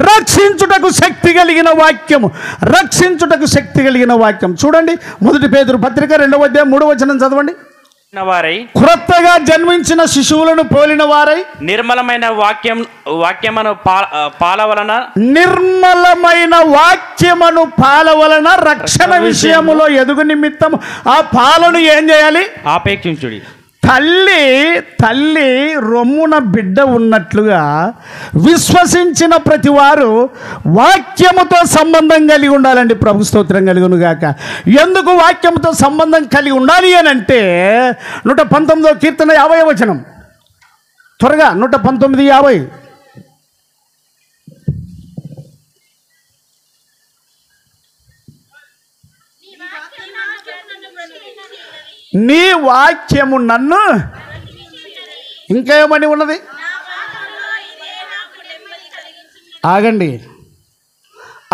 రక్షించుటకు శక్తి కలిగిన వాక్యము, రక్షించుటకు శక్తి కలిగిన వాక్యం. చూడండి, 1 పేతురు పత్రిక 2వ అధ్యాయం 3వ వచనం చదవండి. వారై క్రొత్తగా జన్మించిన శిశువులను పోలిన వారై నిర్మలమైన వాక్యమును పాల వలన, నిర్మలమైన వాక్యమును పాల వలన రక్షణ విషయములో ఎదుగు నిమిత్తం ఆ పాలను ఏం చేయాలి? ఆపేక్షించుడి. తల్లి రొమ్మున బిడ్డ ఉన్నట్లుగా విశ్వసించిన ప్రతి వారు వాక్యముతో సంబంధం కలిగి ఉండాలండి. ప్రభు స్తోత్రం కలుగును గాక. ఎందుకు వాక్యముతో సంబంధం కలిగి ఉండాలి అని అంటే 119వ కీర్తన 50వ వచనం. త్వరగా 119:50. నీ వాక్యము నన్ను, ఇంకా ఏమని ఉన్నది? ఆగండి,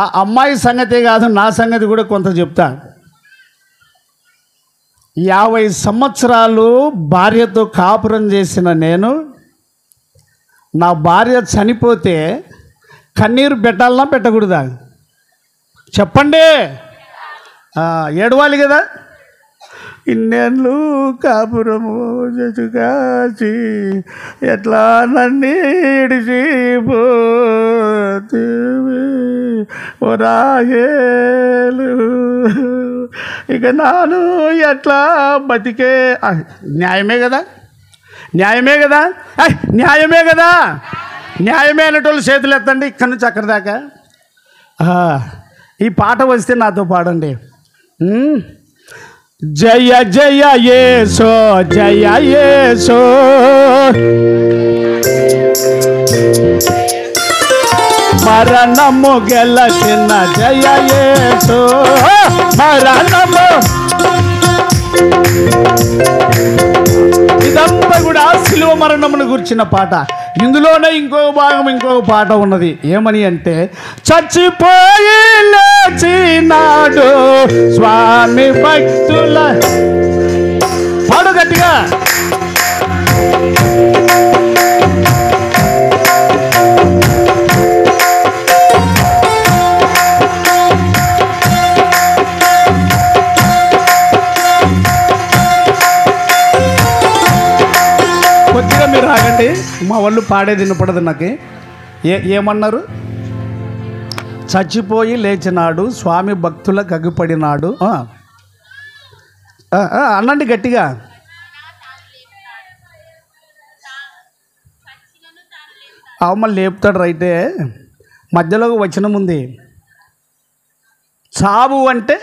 ఆ అమ్మాయి సంగతే కాదు, నా సంగతి కూడా కొంత చెప్తా. 50 సంవత్సరాలు భార్యతో కాపురం చేసిన నేను నా భార్య చనిపోతే కన్నీరు పెట్టాలన్నా పెట్టకూడదా? చెప్పండి. ఏడవాలి కదా. ఇన్నేళ్ళు కాపురము కాచి ఎట్లా నన్ను ఇడిచిపోతేవి ఓ రాహేలు, ఇక నాను ఎట్లా బతికే. న్యాయమే కదా, న్యాయమే కదా, న్యాయమే కదా. న్యాయమే అనేటోళ్ళు చేతులు ఎత్తండి ఇక్కడి నుంచి అక్కడి దాకా. ఈ పాట వస్తే నాతో పాడండి. జయ జయ యేసో జయ యేసో, మరణము గెలచిన జయ యేసో, మరణము. ఇదంతా కూడా శిలువ మరణమును గురించిన పాట. ఇందులోనే ఇంకో భాగం, ఇంకో పాట ఉన్నది. ఏమని అంటే, చచ్చిపోయి లేచినాడు స్వామి భక్తుల. పాడు గట్టిగా. కొద్దిగా మీరు ఆగండి, మా వాళ్ళు పాడేది వినపడదు నాకు. ఏమన్నారు? చచ్చిపోయి లేచినాడు స్వామి భక్తులకు అగ్గిపడినాడు. అనండి గట్టిగా. మళ్ళీ లేపుతాడు. రైటే, మధ్యలో వచనం ఉంది. చావు అంటే,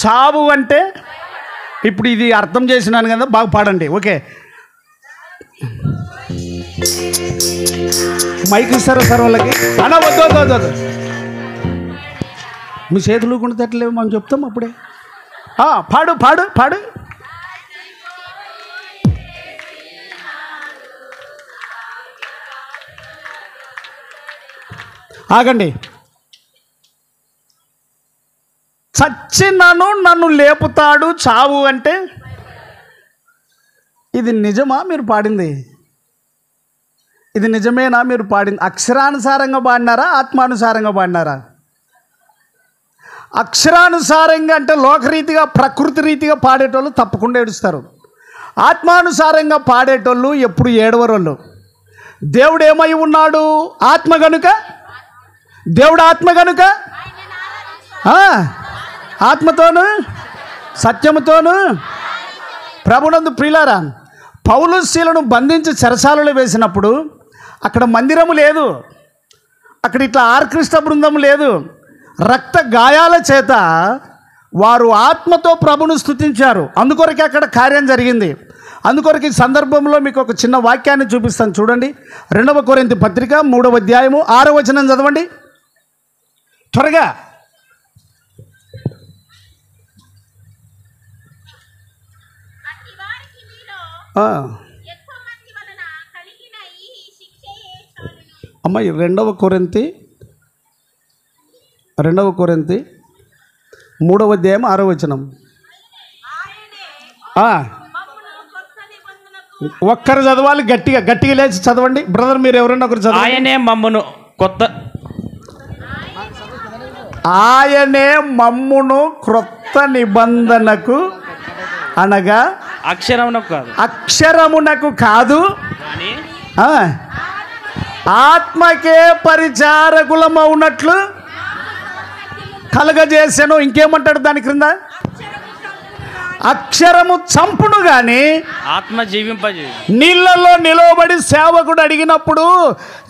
చావు అంటే ఇప్పుడు ఇది అర్థం చేసినాను కదా, బాగా పాడండి. ఓకే, మైక్ ఇస్తారా సార్ వాళ్ళకి? అలా వద్దు వద్దు వద్దు, మీ చేతులు కూడా తట్టలేవు మనం చెప్తాం అప్పుడే. పాడు పాడు పాడు. ఆగండి. చచ్చినను నన్ను లేపుతాడు చావు అంటే ఇది నిజమా మీరు పాడింది? ఇది నిజమేనా మీరు పాడింది? అక్షరానుసారంగా పాడినారా, ఆత్మానుసారంగా పాడినారా? అక్షరానుసారంగా అంటే లోకరీతిగా ప్రకృతి రీతిగా పాడేటోళ్ళు తప్పకుండా ఏడుస్తారు. ఆత్మానుసారంగా పాడేటోళ్ళు ఎప్పుడు ఏడవరోళ్ళు. దేవుడు ఏమై ఉన్నాడు? ఆత్మ గనుక. దేవుడు ఆత్మ గనుక ఆత్మతోను సత్యముతోను ప్రభునందు ప్రియులారా, పౌలు శీలను బంధించి చెరసాలలో వేసినప్పుడు అక్కడ మందిరము లేదు, అక్కడ ఇట్లా ఆర్కెస్ట్రా బృందం లేదు. రక్త గాయాల చేత వారు ఆత్మతో ప్రభును స్తుతించారు. అందుకొరకే అక్కడ కార్యం జరిగింది. అందుకొరకు ఈ సందర్భంలో మీకు ఒక చిన్న వాక్యాన్ని చూపిస్తాను చూడండి. 2 కొరింథీ పత్రిక 3వ అధ్యాయము 6వ వచనం చదవండి త్వరగా. అమ్మాయి 2వ కొరింథీ 3వ అధ్యాయం 6వ వచనం. ఒక్కరు చదవాలి గట్టిగా, గట్టిగా లేచి చదవండి బ్రదర్. మీరు ఎవరైనా ఒకరు చదవండి. ఆయనే మమ్మును క్రొత్త నిబంధనకు అనగా అక్షరమునకు కాదు ఆత్మకే పరిచారకులమవునట్లు కలగజేసాను. ఇంకేమంటాడు దాని క్రింద? అక్షరము చంపును గాని ఆత్మ జీవింపజేయు. నీళ్ళలో నిలవబడి సేవకుడు అడిగినప్పుడు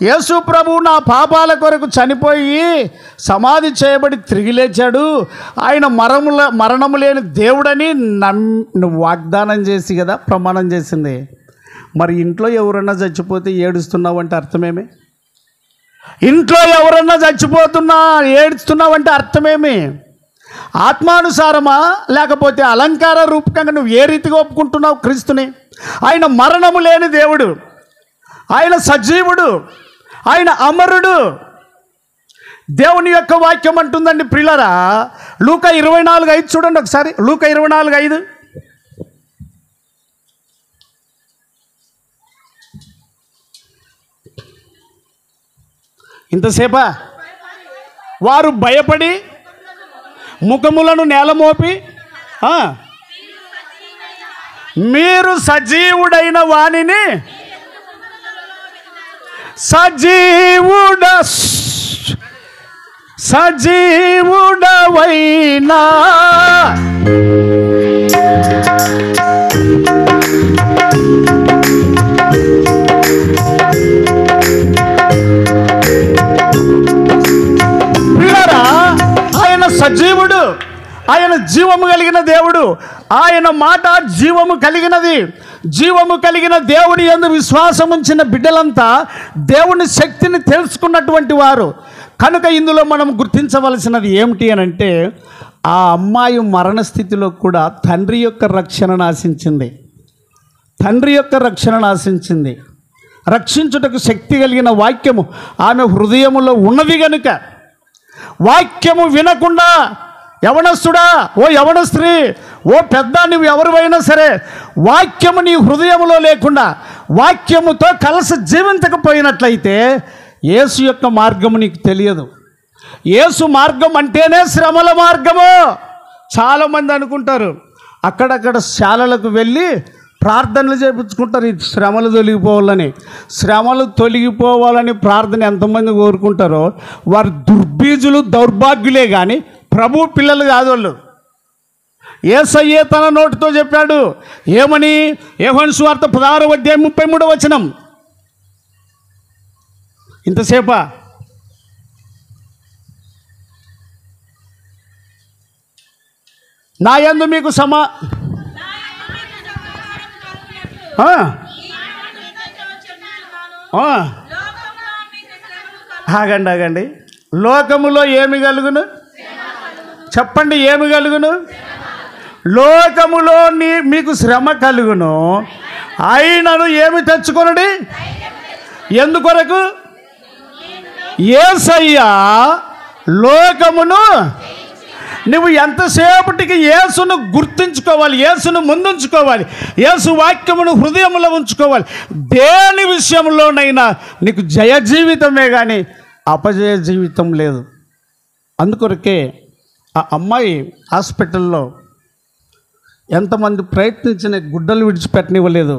యేసు ప్రభు నా పాపాల కొరకు చనిపోయి సమాధి చేయబడి తిరిగి లేచాడు, ఆయన మరణము లేని దేవుడని నువ్వు వాగ్దానం చేసి కదా ప్రమాణం చేసింది. మరి ఇంట్లో ఎవరన్నా చచ్చిపోతే ఏడుస్తున్నావంటే అర్థమేమి? ఇంట్లో ఎవరన్నా ఏడుస్తున్నావంటే అర్థమేమి? ఆత్మానుసారమా లేకపోతే అలంకార రూపకంగా నువ్వు ఏ రీతిగా ఒప్పుకుంటున్నావు క్రీస్తుని? ఆయన మరణము లేని దేవుడు, ఆయన సజీవుడు, ఆయన అమరుడు. దేవుని యొక్క వాక్యం అంటుందండి ప్రియులారా, లూకా 24:5 చూడండి ఒకసారి. లూకా 24:5. ఇంతసేపా? వారు భయపడి ముఖములను నేలమోపి మీరు సజీవుడైన వానిని సజీవుడవైనా ఆయన సజీవుడు, ఆయన జీవము కలిగిన దేవుడు, ఆయన మాట జీవము కలిగినది. జీవము కలిగిన దేవుని యందు విశ్వాసం ఉంచిన బిడ్డలంతా దేవుని శక్తిని తెలుసుకున్నటువంటి వారు. కనుక ఇందులో మనం గుర్తించవలసినది ఏమిటి అని అంటే, ఆ అమ్మాయి మరణ స్థితిలో కూడా తండ్రి యొక్క రక్షణను ఆశించింది. తండ్రి యొక్క రక్షణను ఆశించింది. రక్షించుటకు శక్తి కలిగిన వాక్యము ఆమె హృదయములో ఉన్నది గనుక వాక్యము వినకుండా, యవనస్తుడా, ఓ యవన స్త్రీ, ఓ పెద్ద, నువ్వు ఎవరివైనా సరే, వాక్యము నీ హృదయములో లేకుండా వాక్యముతో కలిసి జీవించకపోయినట్లయితే యేసు యొక్క మార్గము నీకు తెలియదు. యేసు మార్గం అంటేనే శ్రమల మార్గము. చాలామంది అనుకుంటారు, అక్కడక్కడ శాలలకు వెళ్ళి ప్రార్థనలు చేయించుకుంటారు, ఈ శ్రమలు తొలగిపోవాలని. శ్రమలు తొలగిపోవాలని ప్రార్థన ఎంతమంది కోరుకుంటారో వారు దుర్బీజులు, దౌర్భాగ్యులే కానీ ప్రభు పిల్లలు కాదు వాళ్ళు. యేసయ్యే తన నోటితో చెప్పాడు. ఏమని? యోహాను సువార్త 16:33. ఇంతసేపా? నా యందు మీకు ఆగండి. లోకములో ఏమి కలుగును? చెప్పండి, ఏమి కలుగును? లోకములో మీకు శ్రమ కలుగును, అయినను ఏమి తెచ్చుకొనుడి? ఎందుకొరకు? యేసయ్య లోకమును. నువ్వు ఎంతసేపటికి యేసును గుర్తుంచుకోవాలి, యేసును ముందుంచుకోవాలి, యేసు వాక్యమును హృదయంలో ఉంచుకోవాలి. దేని విషయంలోనైనా నీకు జయ జీవితమే కానీ అపజయ జీవితం లేదు. అందుకొరకే ఆ అమ్మాయి హాస్పిటల్లో ఎంతమంది ప్రయత్నించిన గుడ్డలు విడిచిపెట్టనివ్వలేదు.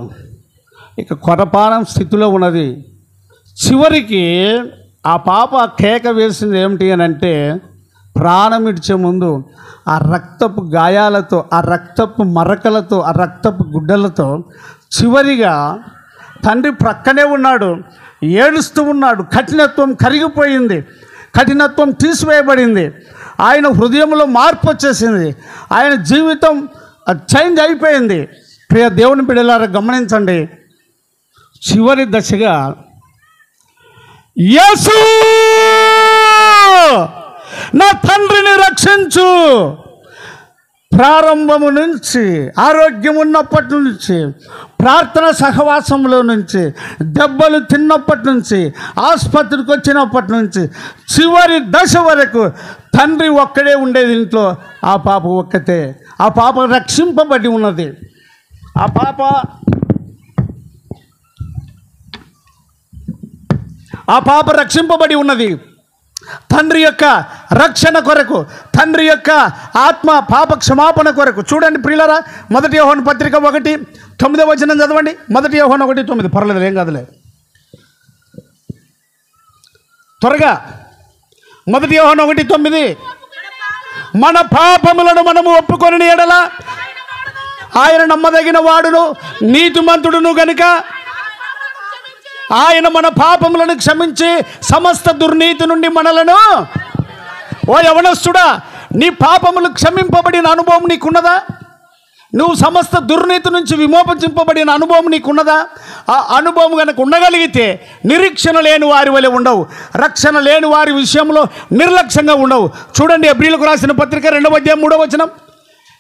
ఇక కొరపానం స్థితిలో ఉన్నది. చివరికి ఆ పాప కేక వేసింది ఏమిటి అని అంటే, ప్రాణం ఇడిచే ముందు ఆ రక్తపు గాయాలతో, ఆ రక్తపు మరకలతో, ఆ రక్తపు గుడ్డలతో చివరిగా తండ్రి ప్రక్కనే ఉన్నాడు, ఏడుస్తూ ఉన్నాడు. కఠినత్వం కరిగిపోయింది, కఠినత్వం తీసివేయబడింది. ఆయన హృదయంలో మార్పు వచ్చేసింది, ఆయన జీవితం చేంజ్ అయిపోయింది. ప్రియ దేవుని బిడ్డలారా గమనించండి, చివరి దశగా యేసు నా తండ్రిని రక్షించు. ప్రారంభము నుంచి, ఆరోగ్యం ఉన్నప్పటి నుంచి, ప్రార్థన సహవాసంలో నుంచి, దెబ్బలు తిన్నప్పటి నుంచి, ఆసుపత్రికి వచ్చినప్పటి నుంచి, చివరి దశ వరకు తండ్రి ఒక్కడే ఉండేది ఇంట్లో. ఆ పాప ఒక్కతే. ఆ పాప రక్షింపబడి ఉన్నది. ఆ పాప రక్షింపబడి ఉన్నది. తండ్రి యొక్క రక్షణ కొరకు, తండ్రి యొక్క ఆత్మ పాప క్షమాపణ కొరకు. చూడండి ప్రియులారా, 1 యోహాను పత్రిక 1:9 చదవండి. 1 యోహాను 1:9. పర్లేదు, ఏం కాదులే, త్వరగా. 1 యోహాను 1:9. మన పాపములను మనము ఒప్పుకొని ఎడల ఆయన నమ్మదగిన వాడును నీతిమంతుడును గనుక ఆయన మన పాపములను క్షమించి సమస్త దుర్నీతి నుండి మనలను. ఓ యవనస్తుడా, నీ పాపములు క్షమింపబడిన అనుభవం నీకున్నదా? నువ్వు సమస్త దుర్నీతి నుంచి విమోచింపబడిన అనుభవం నీకున్నదా? ఆ అనుభవం కనుక ఉండగలిగితే నిరీక్షణ లేని వారి వలె ఉండవు, రక్షణ లేని వారి విషయంలో నిర్లక్ష్యంగా ఉండవు. చూడండి, ఎబ్రీలకు రాసిన పత్రిక 2:3.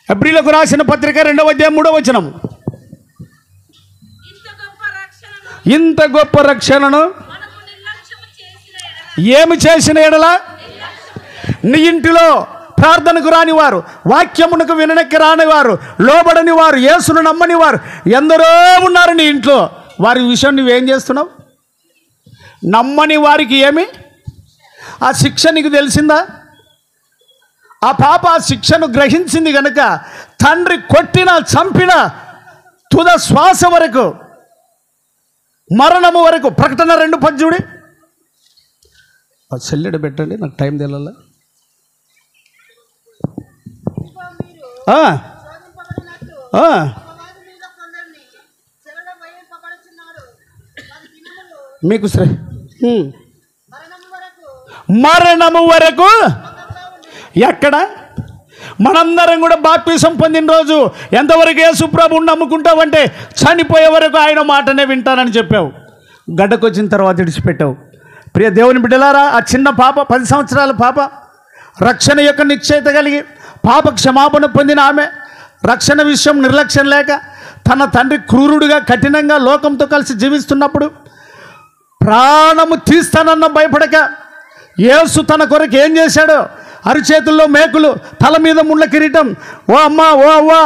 ఎబ్రీలకు రాసిన పత్రిక 2:3. ఇంత గొప్ప రక్షణను ఏమి చేసిన ఎడల? నీ ఇంటిలో ప్రార్థనకు రానివారు, వాక్యమునకు విననెక్కి రానివారు, లోబడని వారు, యేసును నమ్మని వారు ఎందరో ఉన్నారు నీ ఇంట్లో. వారి విషయం నువ్వేం చేస్తున్నావు? నమ్మని వారికి ఏమి ఆ శిక్ష నీకు తెలిసిందా? ఆ పాప ఆ శిక్షను గ్రహించింది కనుక తండ్రి కొట్టిన చంపిన తుద శ్వాస వరకు, మరణము వరకు. ప్రకటన 2:10 చెల్లెడు పెట్టండి, నాకు టైం తెలియాల. మీకు మరణము వరకు ఎక్కడ? మనందరం కూడా బాప్తిసం పొందిన రోజు ఎంతవరకు యేసు ప్రభువుని నమ్ముకుంటావంటే చనిపోయే వరకు ఆయన మాటనే వింటానని చెప్పావు. గడ్డకు వచ్చిన తర్వాత విడిచిపెట్టావు. ప్రియ దేవుని బిడ్డలారా, ఆ చిన్న పాప, 10 సంవత్సరాల పాప, రక్షణ యొక్క నిశ్చయిత కలిగి పాప క్షమాపణ పొందిన ఆమె, రక్షణ విషయం నిర్లక్ష్యం లేక తన తండ్రి క్రూరుడుగా కఠినంగా లోకంతో కలిసి జీవిస్తున్నప్పుడు ప్రాణము తీస్తానన్న భయపడక యేసు తన కొరకు ఏం చేశాడో, అరిచేతుల్లో మేకులు, తల మీద ముళ్ళ కిరీటం. ఓ అమ్మా, ఓ అవ్వా,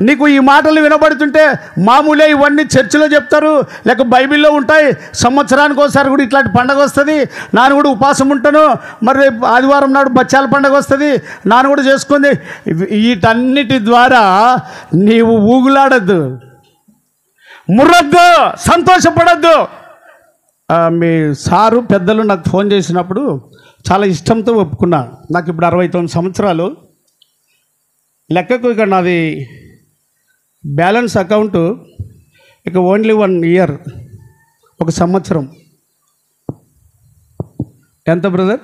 నీకు ఈ మాటలు వినబడుతుంటే మామూలే, ఇవన్నీ చర్చిలో చెప్తారు, లేక బైబిల్లో ఉంటాయి. సంవత్సరానికి ఒకసారి కూడా ఇట్లాంటి పండగ వస్తుంది, నాను కూడా ఉపాసం ఉంటాను, మరి ఆదివారం నాడు బచ్చాల పండగ వస్తుంది, నాను కూడా చేసుకుంది. వీటన్నిటి ద్వారా నీవు ఊగులాడద్దు, ముర్రద్దు, సంతోషపడద్దు. మీ సారు పెద్దలు నాకు ఫోన్ చేసినప్పుడు చాలా ఇష్టంతో ఒప్పుకున్నా. నాకు ఇప్పుడు 69 సంవత్సరాలు. లెక్కకు ఇక నాది బ్యాలెన్స్ అకౌంటు ఇక ఓన్లీ 1 ఇయర్, 1 సంవత్సరం. ఎంత బ్రదర్?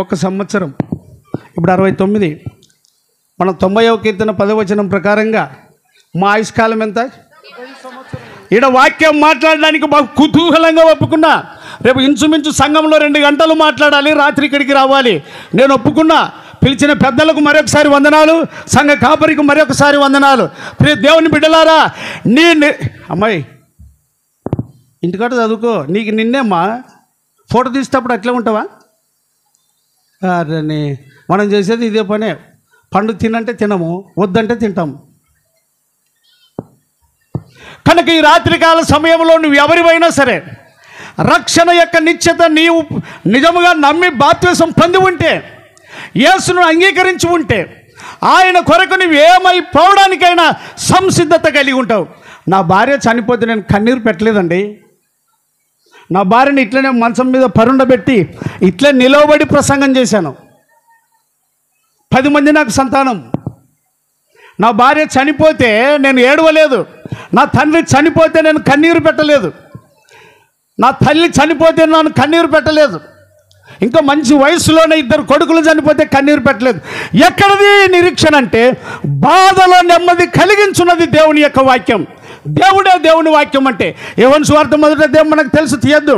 1 సంవత్సరం. ఇప్పుడు 69. మనం 90వ కీర్తన 10వ వచనం ప్రకారంగా మా ఆయుష్కాలం ఎంత? ఈడ వాక్యం మాట్లాడడానికి బాగా కుతూహలంగా ఒప్పుకున్నా. రేపు ఇంచుమించు సంఘంలో 2 గంటలు మాట్లాడాలి, రాత్రి ఇక్కడికి రావాలి. నేను ఒప్పుకున్నా. పిలిచిన పెద్దలకు మరొకసారి వందనాలు, సంఘ కాపరికి మరొకసారి వందనాలు. ప్రియ దేవుని బిడ్డలారా, అమ్మాయి ఇంటికాడ చదువుకో. నీకు నిన్నేమ్మా ఫోటో తీసేటప్పుడు అట్లే ఉంటావా? అరే, మనం చేసేది ఇదే పనే. పండు తినంటే తినము, వద్దంటే తింటాము. కనుక ఈ రాత్రికాల సమయంలో నువ్వు ఎవరివైనా సరే రక్షణ యొక్క నిశ్చయత నీవు నిజముగా నమ్మి బాప్తిసం పొంది ఉంటే, యేసును అంగీకరించి ఉంటే, ఆయన కొరకు నువ్వు ఏమైపోవడానికైనా సంసిద్ధత కలిగి ఉంటావు. నా భార్య చనిపోతే నేను కన్నీరు పెట్టలేదండి. నా భార్యని ఇట్లనే మంచం మీద పరుండబెట్టి ఇట్లే నిలవబడి ప్రసంగం చేశాను. 10 మంది నాకు సంతానం. నా భార్య చనిపోతే నేను ఏడవలేదు. నా తండ్రి చనిపోతే నేను కన్నీరు పెట్టలేదు. నా తల్లి చనిపోతే నేను కన్నీరు పెట్టలేదు. ఇంకా మంచి వయసులోనే 2 కొడుకులు చనిపోతే కన్నీరు పెట్టలేదు. ఎక్కడది నిరీక్షణ అంటే బాధలో నెమ్మది కలిగించున్నది దేవుని యొక్క వాక్యం. దేవుడే దేవుని వాక్యం అంటే. యోహాను సువార్త 1వ అధ్యాయం మనకు తెలుసు, తీయద్దు.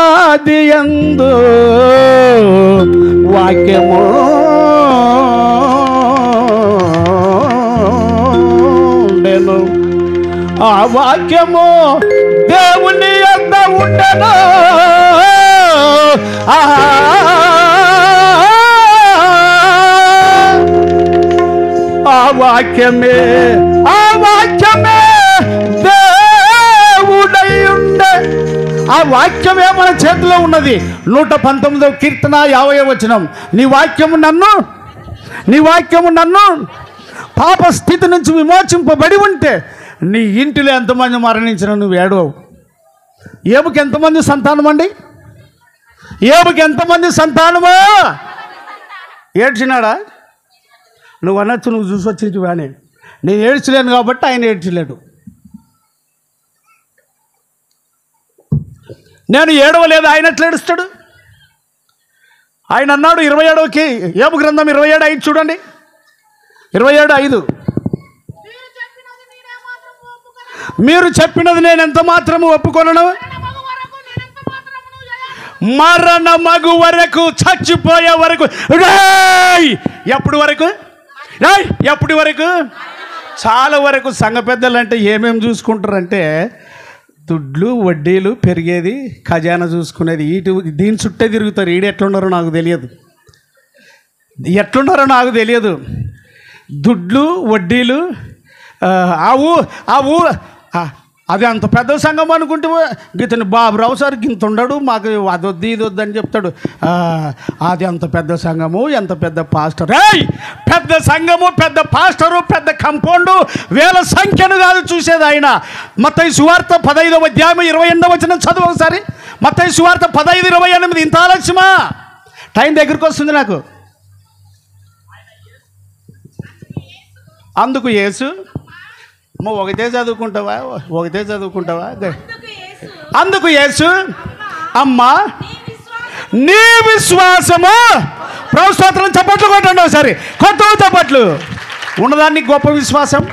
ఆదియందు వాక్యము ఉండెను, ఆ వాక్యము దేవుని యొద్ద ఉండెను, ఆ వాక్యమే దేవుడై ఉండే. ఆ వాక్యమే మన చేతిలో ఉన్నది. 119వ కీర్తన 50వ వచనం, నీ వాక్యము నన్ను పాప స్థితి నుంచి విమోచింపబడి ఉంటే నీ ఇంటిలో ఎంతమంది మరణించిన నువ్వు ఏడవవు. ఏబుకి ఎంతమంది సంతానం అండి? ఏబుకి ఎంతమంది సంతానమో? ఏడ్చినాడా? నువ్వు అనొచ్చు, నువ్వు చూసి వచ్చి కానీ నేను ఏడ్చలేను కాబట్టి ఆయన ఏడ్చలేడు. నేను ఏడవలేదు, ఆయన ఎట్లా ఏడుస్తాడు? ఆయన అన్నాడు 27వ యోబు గ్రంథం 27:5 చూడండి. 27:5, మీరు చెప్పినది నేను ఎంత మాత్రము ఒప్పుకొనను, మరణమగు వరకు, చచ్చిపోయే వరకు. ఎప్పుడు వరకు? చాలా వరకు. సంఘ పెద్దలు అంటే ఏమేమి చూసుకుంటారంటే దుడ్లు, వడ్డీలు పెరిగేది, ఖజానా చూసుకునేది, దీని చుట్టే తిరుగుతారు. ఎట్లున్నారో నాకు తెలియదు. దుడ్లు, వడ్డీలు, అది అంత పెద్ద సంఘం అనుకుంటే గీతని బాబురావు సార్ గింత ఉండడు, మాకు అదొద్దు ఇది వద్దు అని చెప్తాడు. అది అంత పెద్ద సంఘము, ఎంత పెద్ద పాస్టర్. పెద్ద సంఘము, పెద్ద పాస్టరు, పెద్ద కంపౌండు, వేల సంఖ్యను కాదు చూసేది ఆయన. మత్తయి సువార్త 15వ అధ్యాయం 28వ వచనం చదువు ఒకసారి. మత్తయి సువార్త 15:28. ఇంత ఆలస్యమా? టైం దగ్గరికి వస్తుంది నాకు. అందుకు యేసు, ఒకటే చదువుకుంటావా? అందుకు యేసు, అమ్మా నీ విశ్వాసము, ప్రభుత్వం చప్పట్లు కొట్టండి ఒకసారి, కొట్టు చప్పట్లు. ఉన్నదానికి గొప్ప విశ్వాసం,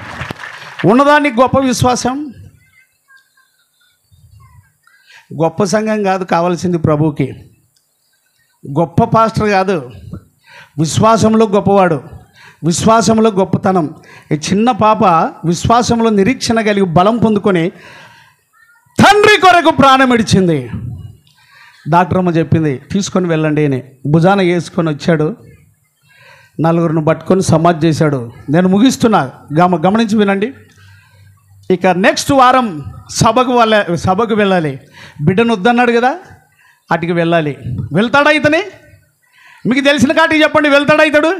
ఉన్నదానికి గొప్ప విశ్వాసం. గొప్ప సంఘం కాదు కావాల్సింది ప్రభువుకి, గొప్ప పాస్టర్ కాదు, విశ్వాసంలో గొప్పవాడు, విశ్వాసంలో గొప్పతనం. ఈ చిన్న పాప విశ్వాసంలో నిరీక్షణ కలిగి బలం పొందుకొని తండ్రి కొరకు ప్రాణం ఇడిచింది. డాక్టర్ అమ్మ చెప్పింది తీసుకొని వెళ్ళండి అని. భుజాన వేసుకొని వచ్చాడు, నలుగురిని పట్టుకొని సమాధి చేశాడు. నేను ముగిస్తున్నా, గమనించి వినండి. ఇక నెక్స్ట్ వారం సభకు వెళ్ళాలి. బిడ్డను వద్దన్నాడు కదా, అటుకి వెళ్ళాలి. వెళ్తాడా ఇతని? మీకు తెలిసిన కాటికి చెప్పండి, వెళ్తాడా ఇతడు?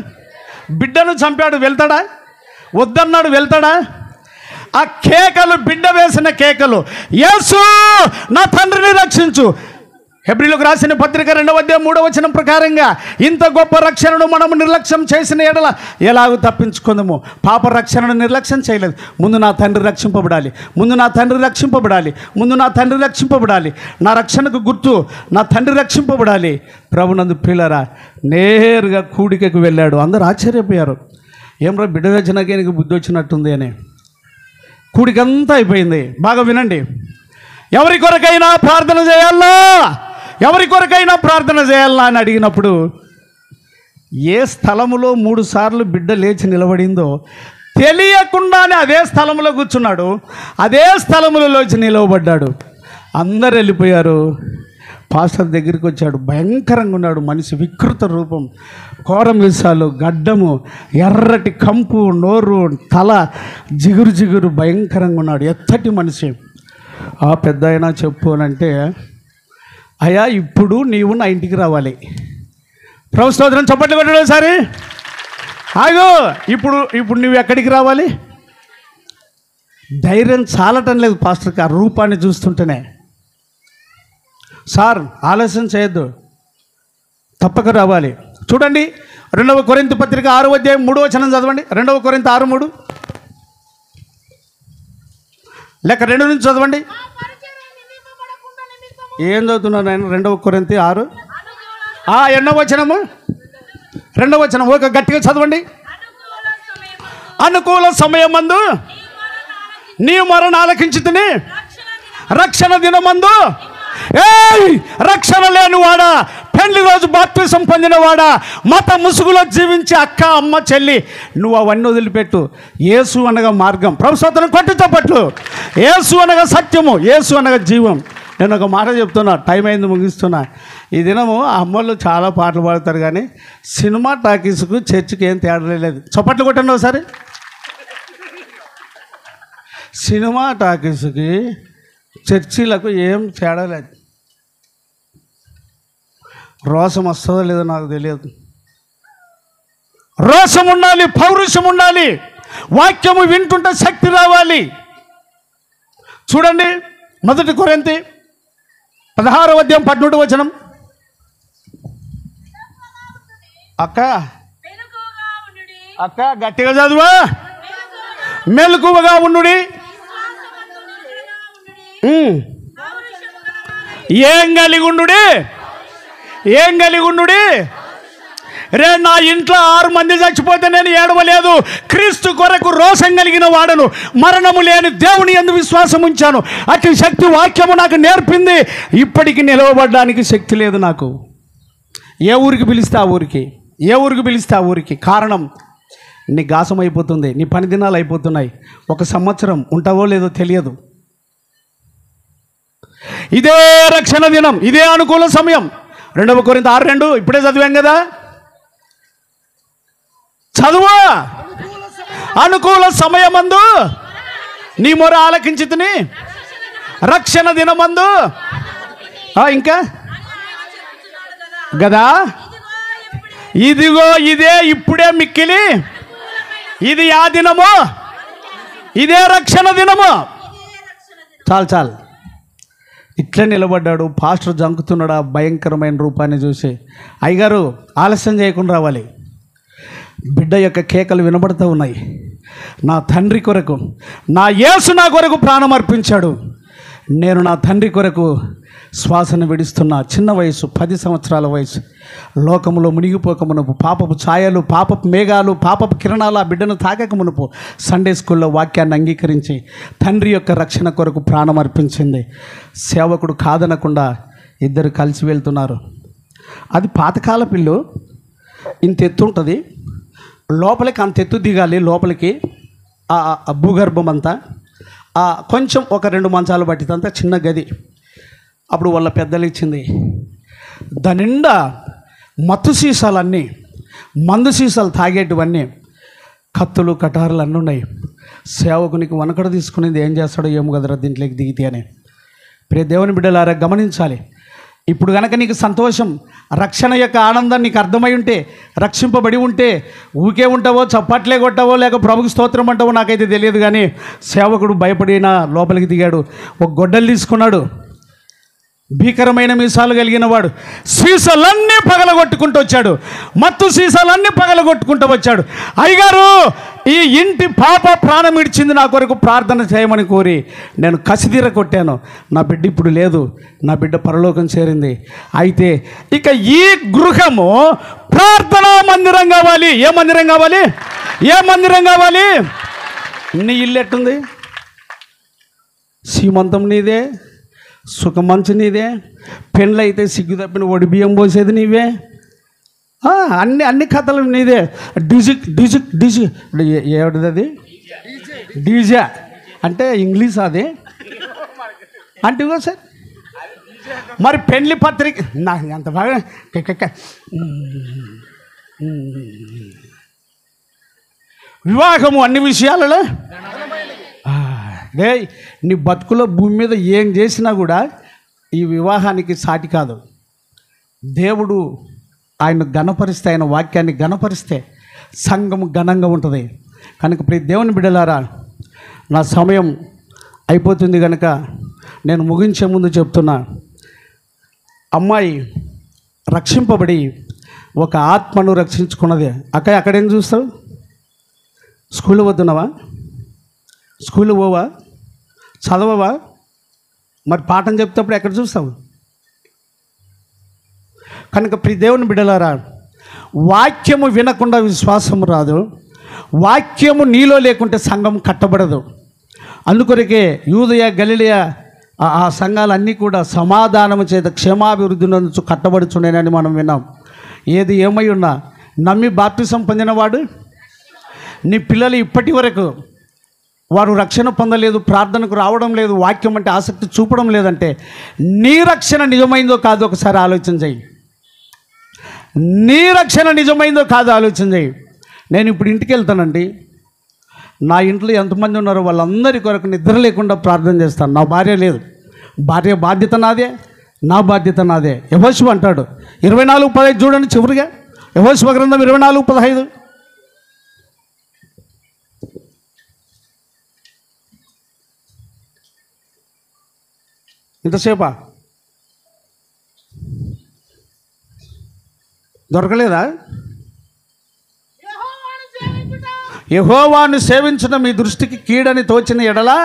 బిడ్డను చంపాడు, వెళ్తాడా? వద్దన్నాడు, వెళ్తాడా? ఆ కేకలు, బిడ్డ వేసిన కేకలు, యేసు నా తండ్రిని రక్షించు. హెబ్రీలకు రాసిన పత్రిక 2వ అధ్యాయం 3వ వచనం ప్రకారంగా ఇంత గొప్ప రక్షణను మనము నిర్లక్ష్యం చేసిన ఎడల ఎలాగూ తప్పించుకుందాము. పాప రక్షణను నిర్లక్ష్యం చేయలేదు. ముందు నా తండ్రి రక్షింపబడాలి, ముందు నా తండ్రి రక్షింపబడాలి, ముందు నా తండ్రి రక్షింపబడాలి. నా రక్షణకు గుర్తు నా తండ్రి రక్షింపబడాలి. ప్రభునందు ప్రియులారా, నేరుగా కూడికకు వెళ్ళాడు. అందరూ ఆశ్చర్యపోయారు, ఏమరా బిడ్డ వచ్చినాకే నీకు బుద్ధి వచ్చినట్టుంది అని. కూడికంతా అయిపోయింది. బాగా వినండి. ఎవరి కొరకైనా ప్రార్థన చేయాలా, ఎవరి కొరకైనా ప్రార్థన చేయాలా అని అడిగినప్పుడు ఏ స్థలములో 3 సార్లు బిడ్డ లేచి నిలబడిందో తెలియకుండానే అదే స్థలంలో కూర్చున్నాడు, అదే స్థలములో లేచి నిలవబడ్డాడు. అందరు వెళ్ళిపోయారు. పాస్టర్ దగ్గరికి వచ్చాడు. భయంకరంగా ఉన్నాడు మనిషి, వికృత రూపం, కోరమిసాలు, గడ్డము, ఎర్రటి కంపు, నోరు, తల జిగురు భయంకరంగా ఉన్నాడు. ఎత్తటి మనిషి. ఆ పెద్ద అయినా చెప్పు అని అంటే, అయ్యా ఇప్పుడు నీవు నా ఇంటికి రావాలి. ప్రభుత్వం చప్పట్లు కొట్టడం సరే ఆగో, ఇప్పుడు నువ్వు ఎక్కడికి రావాలి? ధైర్యం చాలటం లేదు పాస్టర్కి ఆ రూపాన్ని చూస్తుంటేనే. సార్ ఆలస్యం చేయొద్దు, తప్పక రావాలి. చూడండి 2వ కొరింథీ పత్రిక 6వ అధ్యాయం 3వ వచనం చదవండి. 2వ కొరింథీ 6:3 లేక 2 నుంచి చదవండి. ఏం చదువుతున్నాను నేను? 2వ కొరింథీ 6 8వ వచనము 2వ వచనం ఒక గట్టిగా చదవండి. అనుకూల సమయమందు నీ మొరను ఆలకించితిని, రక్షణ దినమందు రక్షణ లేనివాడా, పెళ్లి రోజు బాప్తిసం పొందినవాడా, మత ముసుగులో జీవించే అక్క, అమ్మ, చెల్లి, నువ్వు అవన్నీ వదిలిపెట్టు. యేసు అనగా మార్గం. ప్రభుత్వం కొట్టి చప్పట్లు. యేసు అనగా సత్యము, యేసు అనగా జీవం. నేను ఒక మాట చెప్తున్నా, టైం అయింది, ముగిస్తున్నా. ఈ దినము అమ్మలు చాలా పాటలు పాడతారు, కానీ సినిమా టాకీస్కు చర్చికి ఏం తేడా లేదు. చప్పట్లు కొట్టండి ఒకసారి. సినిమా టాకీస్కి చర్చీలకు ఏం తేడా లేదు. రోషం వస్తుందో లేదో నాకు తెలియదు. రోషం ఉండాలి, పౌరుషం ఉండాలి, వాక్యము వింటుంటే శక్తి రావాలి. చూడండి 1 కొరింథీ 16వ అధ్యాయం 17వ వచనం. అక్క గట్టిగా చదువా. మెలకువగా ఉండుడి. ఏం కలిగి ఉండుడి. రే, నా ఇంట్లో 6 మంది చచ్చిపోతే నేను ఏడవలేదు. క్రీస్తు కొరకు రోషం కలిగిన వాడను, మరణము లేని దేవుని యందు విశ్వాసం ఉంచాను. అట్టి శక్తి వాక్యము నాకు నేర్పింది. ఇప్పటికి నిలవబడడానికి శక్తి లేదు నాకు. ఏ ఊరికి పిలిస్తే ఆ ఊరికి. కారణం, నీ గాసం అయిపోతుంది, నీ పని దినాలు అయిపోతున్నాయి. 1 సంవత్సరం ఉంటావో లేదో తెలియదు. ఇదే రక్షణ దినం, ఇదే అనుకూల సమయం. 2వ కొరింథీ 6:2 ఇప్పుడే చదివాం కదా. చదువు. అనుకూల సమయమందు నీ మొర ఆలకించితిని, రక్షణ దినమందు ఇంకా కదా, ఇదిగో ఇదే ఇప్పుడే మిక్కిలి, ఇది ఆ దినము, ఇదే రక్షణ దినము. చాలు ఇట్లా నిలబడ్డాడు. పాస్టర్ జంకుతున్నాడు ఆ భయంకరమైన రూపాన్ని చూసి. అయ్యగారు ఆలస్యం చేయకుండా రావాలి. బిడ్డ యొక్క కేకలు వినబడుతూ ఉన్నాయి. నా తండ్రి కొరకు, నా యేసు నా కొరకు ప్రాణం అర్పించాడు. నేను నా తండ్రి కొరకు శ్వాసను విడుస్తున్నా. చిన్న వయసు, 10 సంవత్సరాల వయసు. లోకములో మునిగిపోక మునుపు, పాపపు ఛాయలు, పాపపు మేఘాలు, పాపపు కిరణాలు ఆ బిడ్డను తాకక మునుపు సండే స్కూల్లో వాక్యాన్ని అంగీకరించి తండ్రి యొక్క రక్షణ కొరకు ప్రాణం అర్పించింది. సేవకుడు కాదనకుండా ఇద్దరు కలిసి వెళ్తున్నారు. అది పాతకాల పిల్లు, ఇంత ఎత్తు ఉంటుంది. లోపలికి అంత ఎత్తు దిగాలి, లోపలికి ఆ భూగర్భం అంతా. కొంచెం ఒక 2 మంచాలు పట్టినంత చిన్న గది. అప్పుడు వాళ్ళ పెద్దలు ఇచ్చింది. దాని నిండా మత్తు సీసాలన్నీ, మందు సీసాలు తాగేటివన్నీ, కత్తులు కటారులు అన్నీ ఉన్నాయి. సేవకునికి వనకడ తీసుకునేది ఏం చేస్తాడో ఏమో కదరా దీంట్లోకి దిగితే అని. ప్రియ దేవుని బిడ్డలారా గమనించాలి. ఇప్పుడు కనుక నీకు సంతోషం, రక్షణ యొక్క ఆనందం నీకు అర్థమై ఉంటే, రక్షింపబడి ఉంటే ఊకే ఉంటావో, చప్పట్లే కొట్టావో, లేక ప్రభుకి స్తోత్రం అంటావో నాకైతే తెలియదు. కానీ సేవకుడు భయపడిన లోపలికి దిగాడు. ఒక గొడ్డలు తీసుకున్నాడు. భీకరమైన మీసాలు కలిగిన వాడు. సీసాలన్నీ పగలగొట్టుకుంటూ వచ్చాడు. మత్తు సీసాలన్నీ పగలగొట్టుకుంటూ వచ్చాడు. అయ్యగారు, ఈ ఇంటి పాప ప్రాణం ఇడిచింది, నా కొరకు ప్రార్థన చేయమని కోరి నేను కసిదీర కొట్టాను. నా బిడ్డ ఇప్పుడు లేదు, నా బిడ్డ పరలోకం చేరింది. అయితే ఇక ఈ గృహము ప్రార్థనా మందిరం కావాలి. ఏ మందిరం కావాలి? ఏ మందిరం కావాలి? నీ ఇల్లు ఎట్టుంది? సీమంతం నీదే, సుఖమంచు నీదే, పెళ్ళైతే సిగ్గు తప్పిన ఒడి బియ్యం పోసేది నీవే, అన్ని కథలు నీదే. డిజిక్ ఏమిటిది అది? డీజే అంటే ఇంగ్లీష్ అది అంటే సార్. మరి పెళ్లి పత్రిక నాకు అంత బాగా వివాహము అన్ని విషయాలలో నీ బతుకులో భూమి మీద ఏం చేసినా కూడా ఈ వివాహానికి సాటి కాదు. దేవుడు ఆయన ఘనపరిస్తే, ఆయన వాక్యాన్ని ఘనపరిస్తే సంఘము ఘనంగా ఉంటుంది. కనుక ప్రతి దేవుని బిడ్డలారా, నా సమయం అయిపోతుంది కనుక నేను ముగించే ముందు చెప్తున్నా. అమ్మాయి రక్షింపబడి ఒక ఆత్మను రక్షించుకున్నది. అక్కడేం చూస్తావు? స్కూల్ వద్దున్నావా? స్కూల్ పోవా? చదవవా? మరి పాఠం చెప్తేప్పుడు ఎక్కడ చూస్తావు? కనుక ప్రియ దేవుని బిడ్డలారా, వాక్యము వినకుండా విశ్వాసము రాదు. వాక్యము నీలో లేకుంటే సంఘం కట్టబడదు. అందుకొరకే యూదయ గలిలయ ఆ సంఘాలన్నీ కూడా సమాధానము చేత క్షేమాభివృద్ధి నందు కట్టబడుచున్నాయని మనం విన్నాం. ఏది ఏమై ఉన్నా నమ్మి బాప్తిసం పొందినవాడు, నీ పిల్లలు ఇప్పటి వరకు వారు రక్షణ పొందలేదు, ప్రార్థనకు రావడం లేదు, వాక్యం అంటే ఆసక్తి చూపడం లేదంటే నీ రక్షణ నిజమైందో కాదో ఒకసారి ఆలోచన చేయి. నీ రక్షణ నిజమైందో కాదో ఆలోచన చేయి. నేను ఇప్పుడు ఇంటికి వెళ్తానండి. నా ఇంట్లో ఎంతమంది ఉన్నారో వాళ్ళందరి కొరకు నిద్ర లేకుండా ప్రార్థన చేస్తాను. నా భార్య లేదు, భార్య బాధ్యత నాదే, నా బాధ్యత నాదే. యెహోషువ అంటాడు 24:15 చూడండి చివరిగా. యెహోషువ గ్రంథం 24:15. ఇంతసేపా దొరకలేదా? యెహోవాను సేవించడం మీ దృష్టికి కీడని తోచిన ఎడలా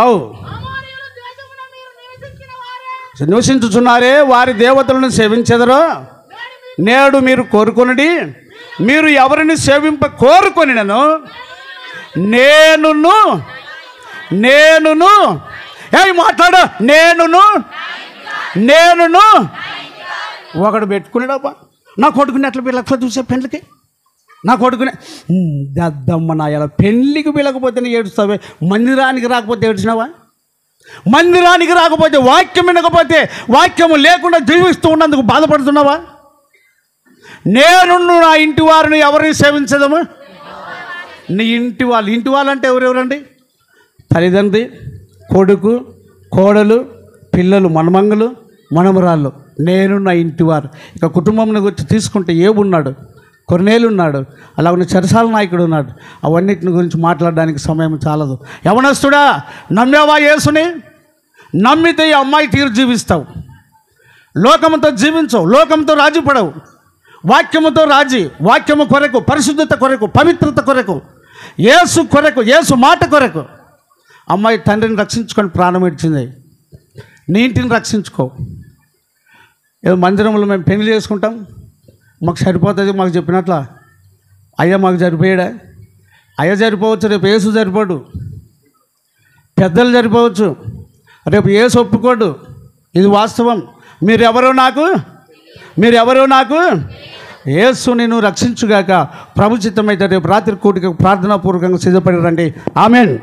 అవు నివసించుచున్నారే, వారి దేవతలను సేవించెదరో. నేడు మీరు కోరుకొనుడి, మీరు ఎవరిని సేవింప కోరుకొనినను నేనును ఏమి మాట్లాడు, నేనును ఒకడు పెట్టుకున్నాడబ్బా. నా కొడుకుని అట్లా పిల్లట్లా చూసే పెళ్ళికి, నా కొడుకునే దద్దమ్మ నా ఎలా పెళ్ళికి పిల్లకపోతే ఏడుస్తావే. మందిరానికి రాకపోతే ఏడ్చినావా? మందిరానికి రాకపోతే, వాక్యం వినకపోతే, వాక్యము లేకుండా జీవిస్తూ ఉన్నందుకు బాధపడుతున్నావా? నేను నా ఇంటి వారిని ఎవరిని సేవించదము? నీ ఇంటి వాళ్ళు అంటే ఎవరెవరండి? తల్లిదండ్రి, కొడుకు, కోడలు, పిల్లలు, మనమంగలు, మనమరాళ్ళు, నేను నా ఇంటివారు. ఇక కుటుంబం గురించి తీసుకుంటే ఏమున్నాడు? కొన్నేళ్ళు ఉన్నాడు, అలా ఉన్న చెరసాల నాయకుడు ఉన్నాడు. అవన్నిటిని గురించి మాట్లాడడానికి సమయం చాలదు. యవనస్తుడా, నమ్మావా యేసుని? నమ్మితే ఈ అమ్మాయి తీరు జీవిస్తావు. లోకముతో జీవించవు, లోకంతో రాజీ పడవు. వాక్యముతో రాజీ, వాక్యము కొరకు, పరిశుద్ధత కొరకు, పవిత్రత కొరకు, యేసు కొరకు, యేసు మాట కొరకు అమ్మాయి తండ్రిని రక్షించుకొని ప్రాణం ఇచ్చింది. నీ ఇంటిని రక్షించుకో. ఏదో మందిరంలో మేము పెళ్లి చేసుకుంటాం, మాకు సరిపోతుంది మాకు చెప్పినట్ల. అయ్యా మాకు సరిపోయాడా? అయ్యా సరిపోవచ్చు, రేపు యేసు సరిపోడు. పెద్దలు సరిపోవచ్చు, రేపు యేసు ఒప్పుకోడు. ఇది వాస్తవం. మీరెవరో నాకు యేసు నిన్ను రక్షించుగాక. ప్రభుచిత్తమైతే రేపు రాత్రి కూటికి ప్రార్థనాపూర్వకంగా సిద్ధపడి రండి. ఆమెన్.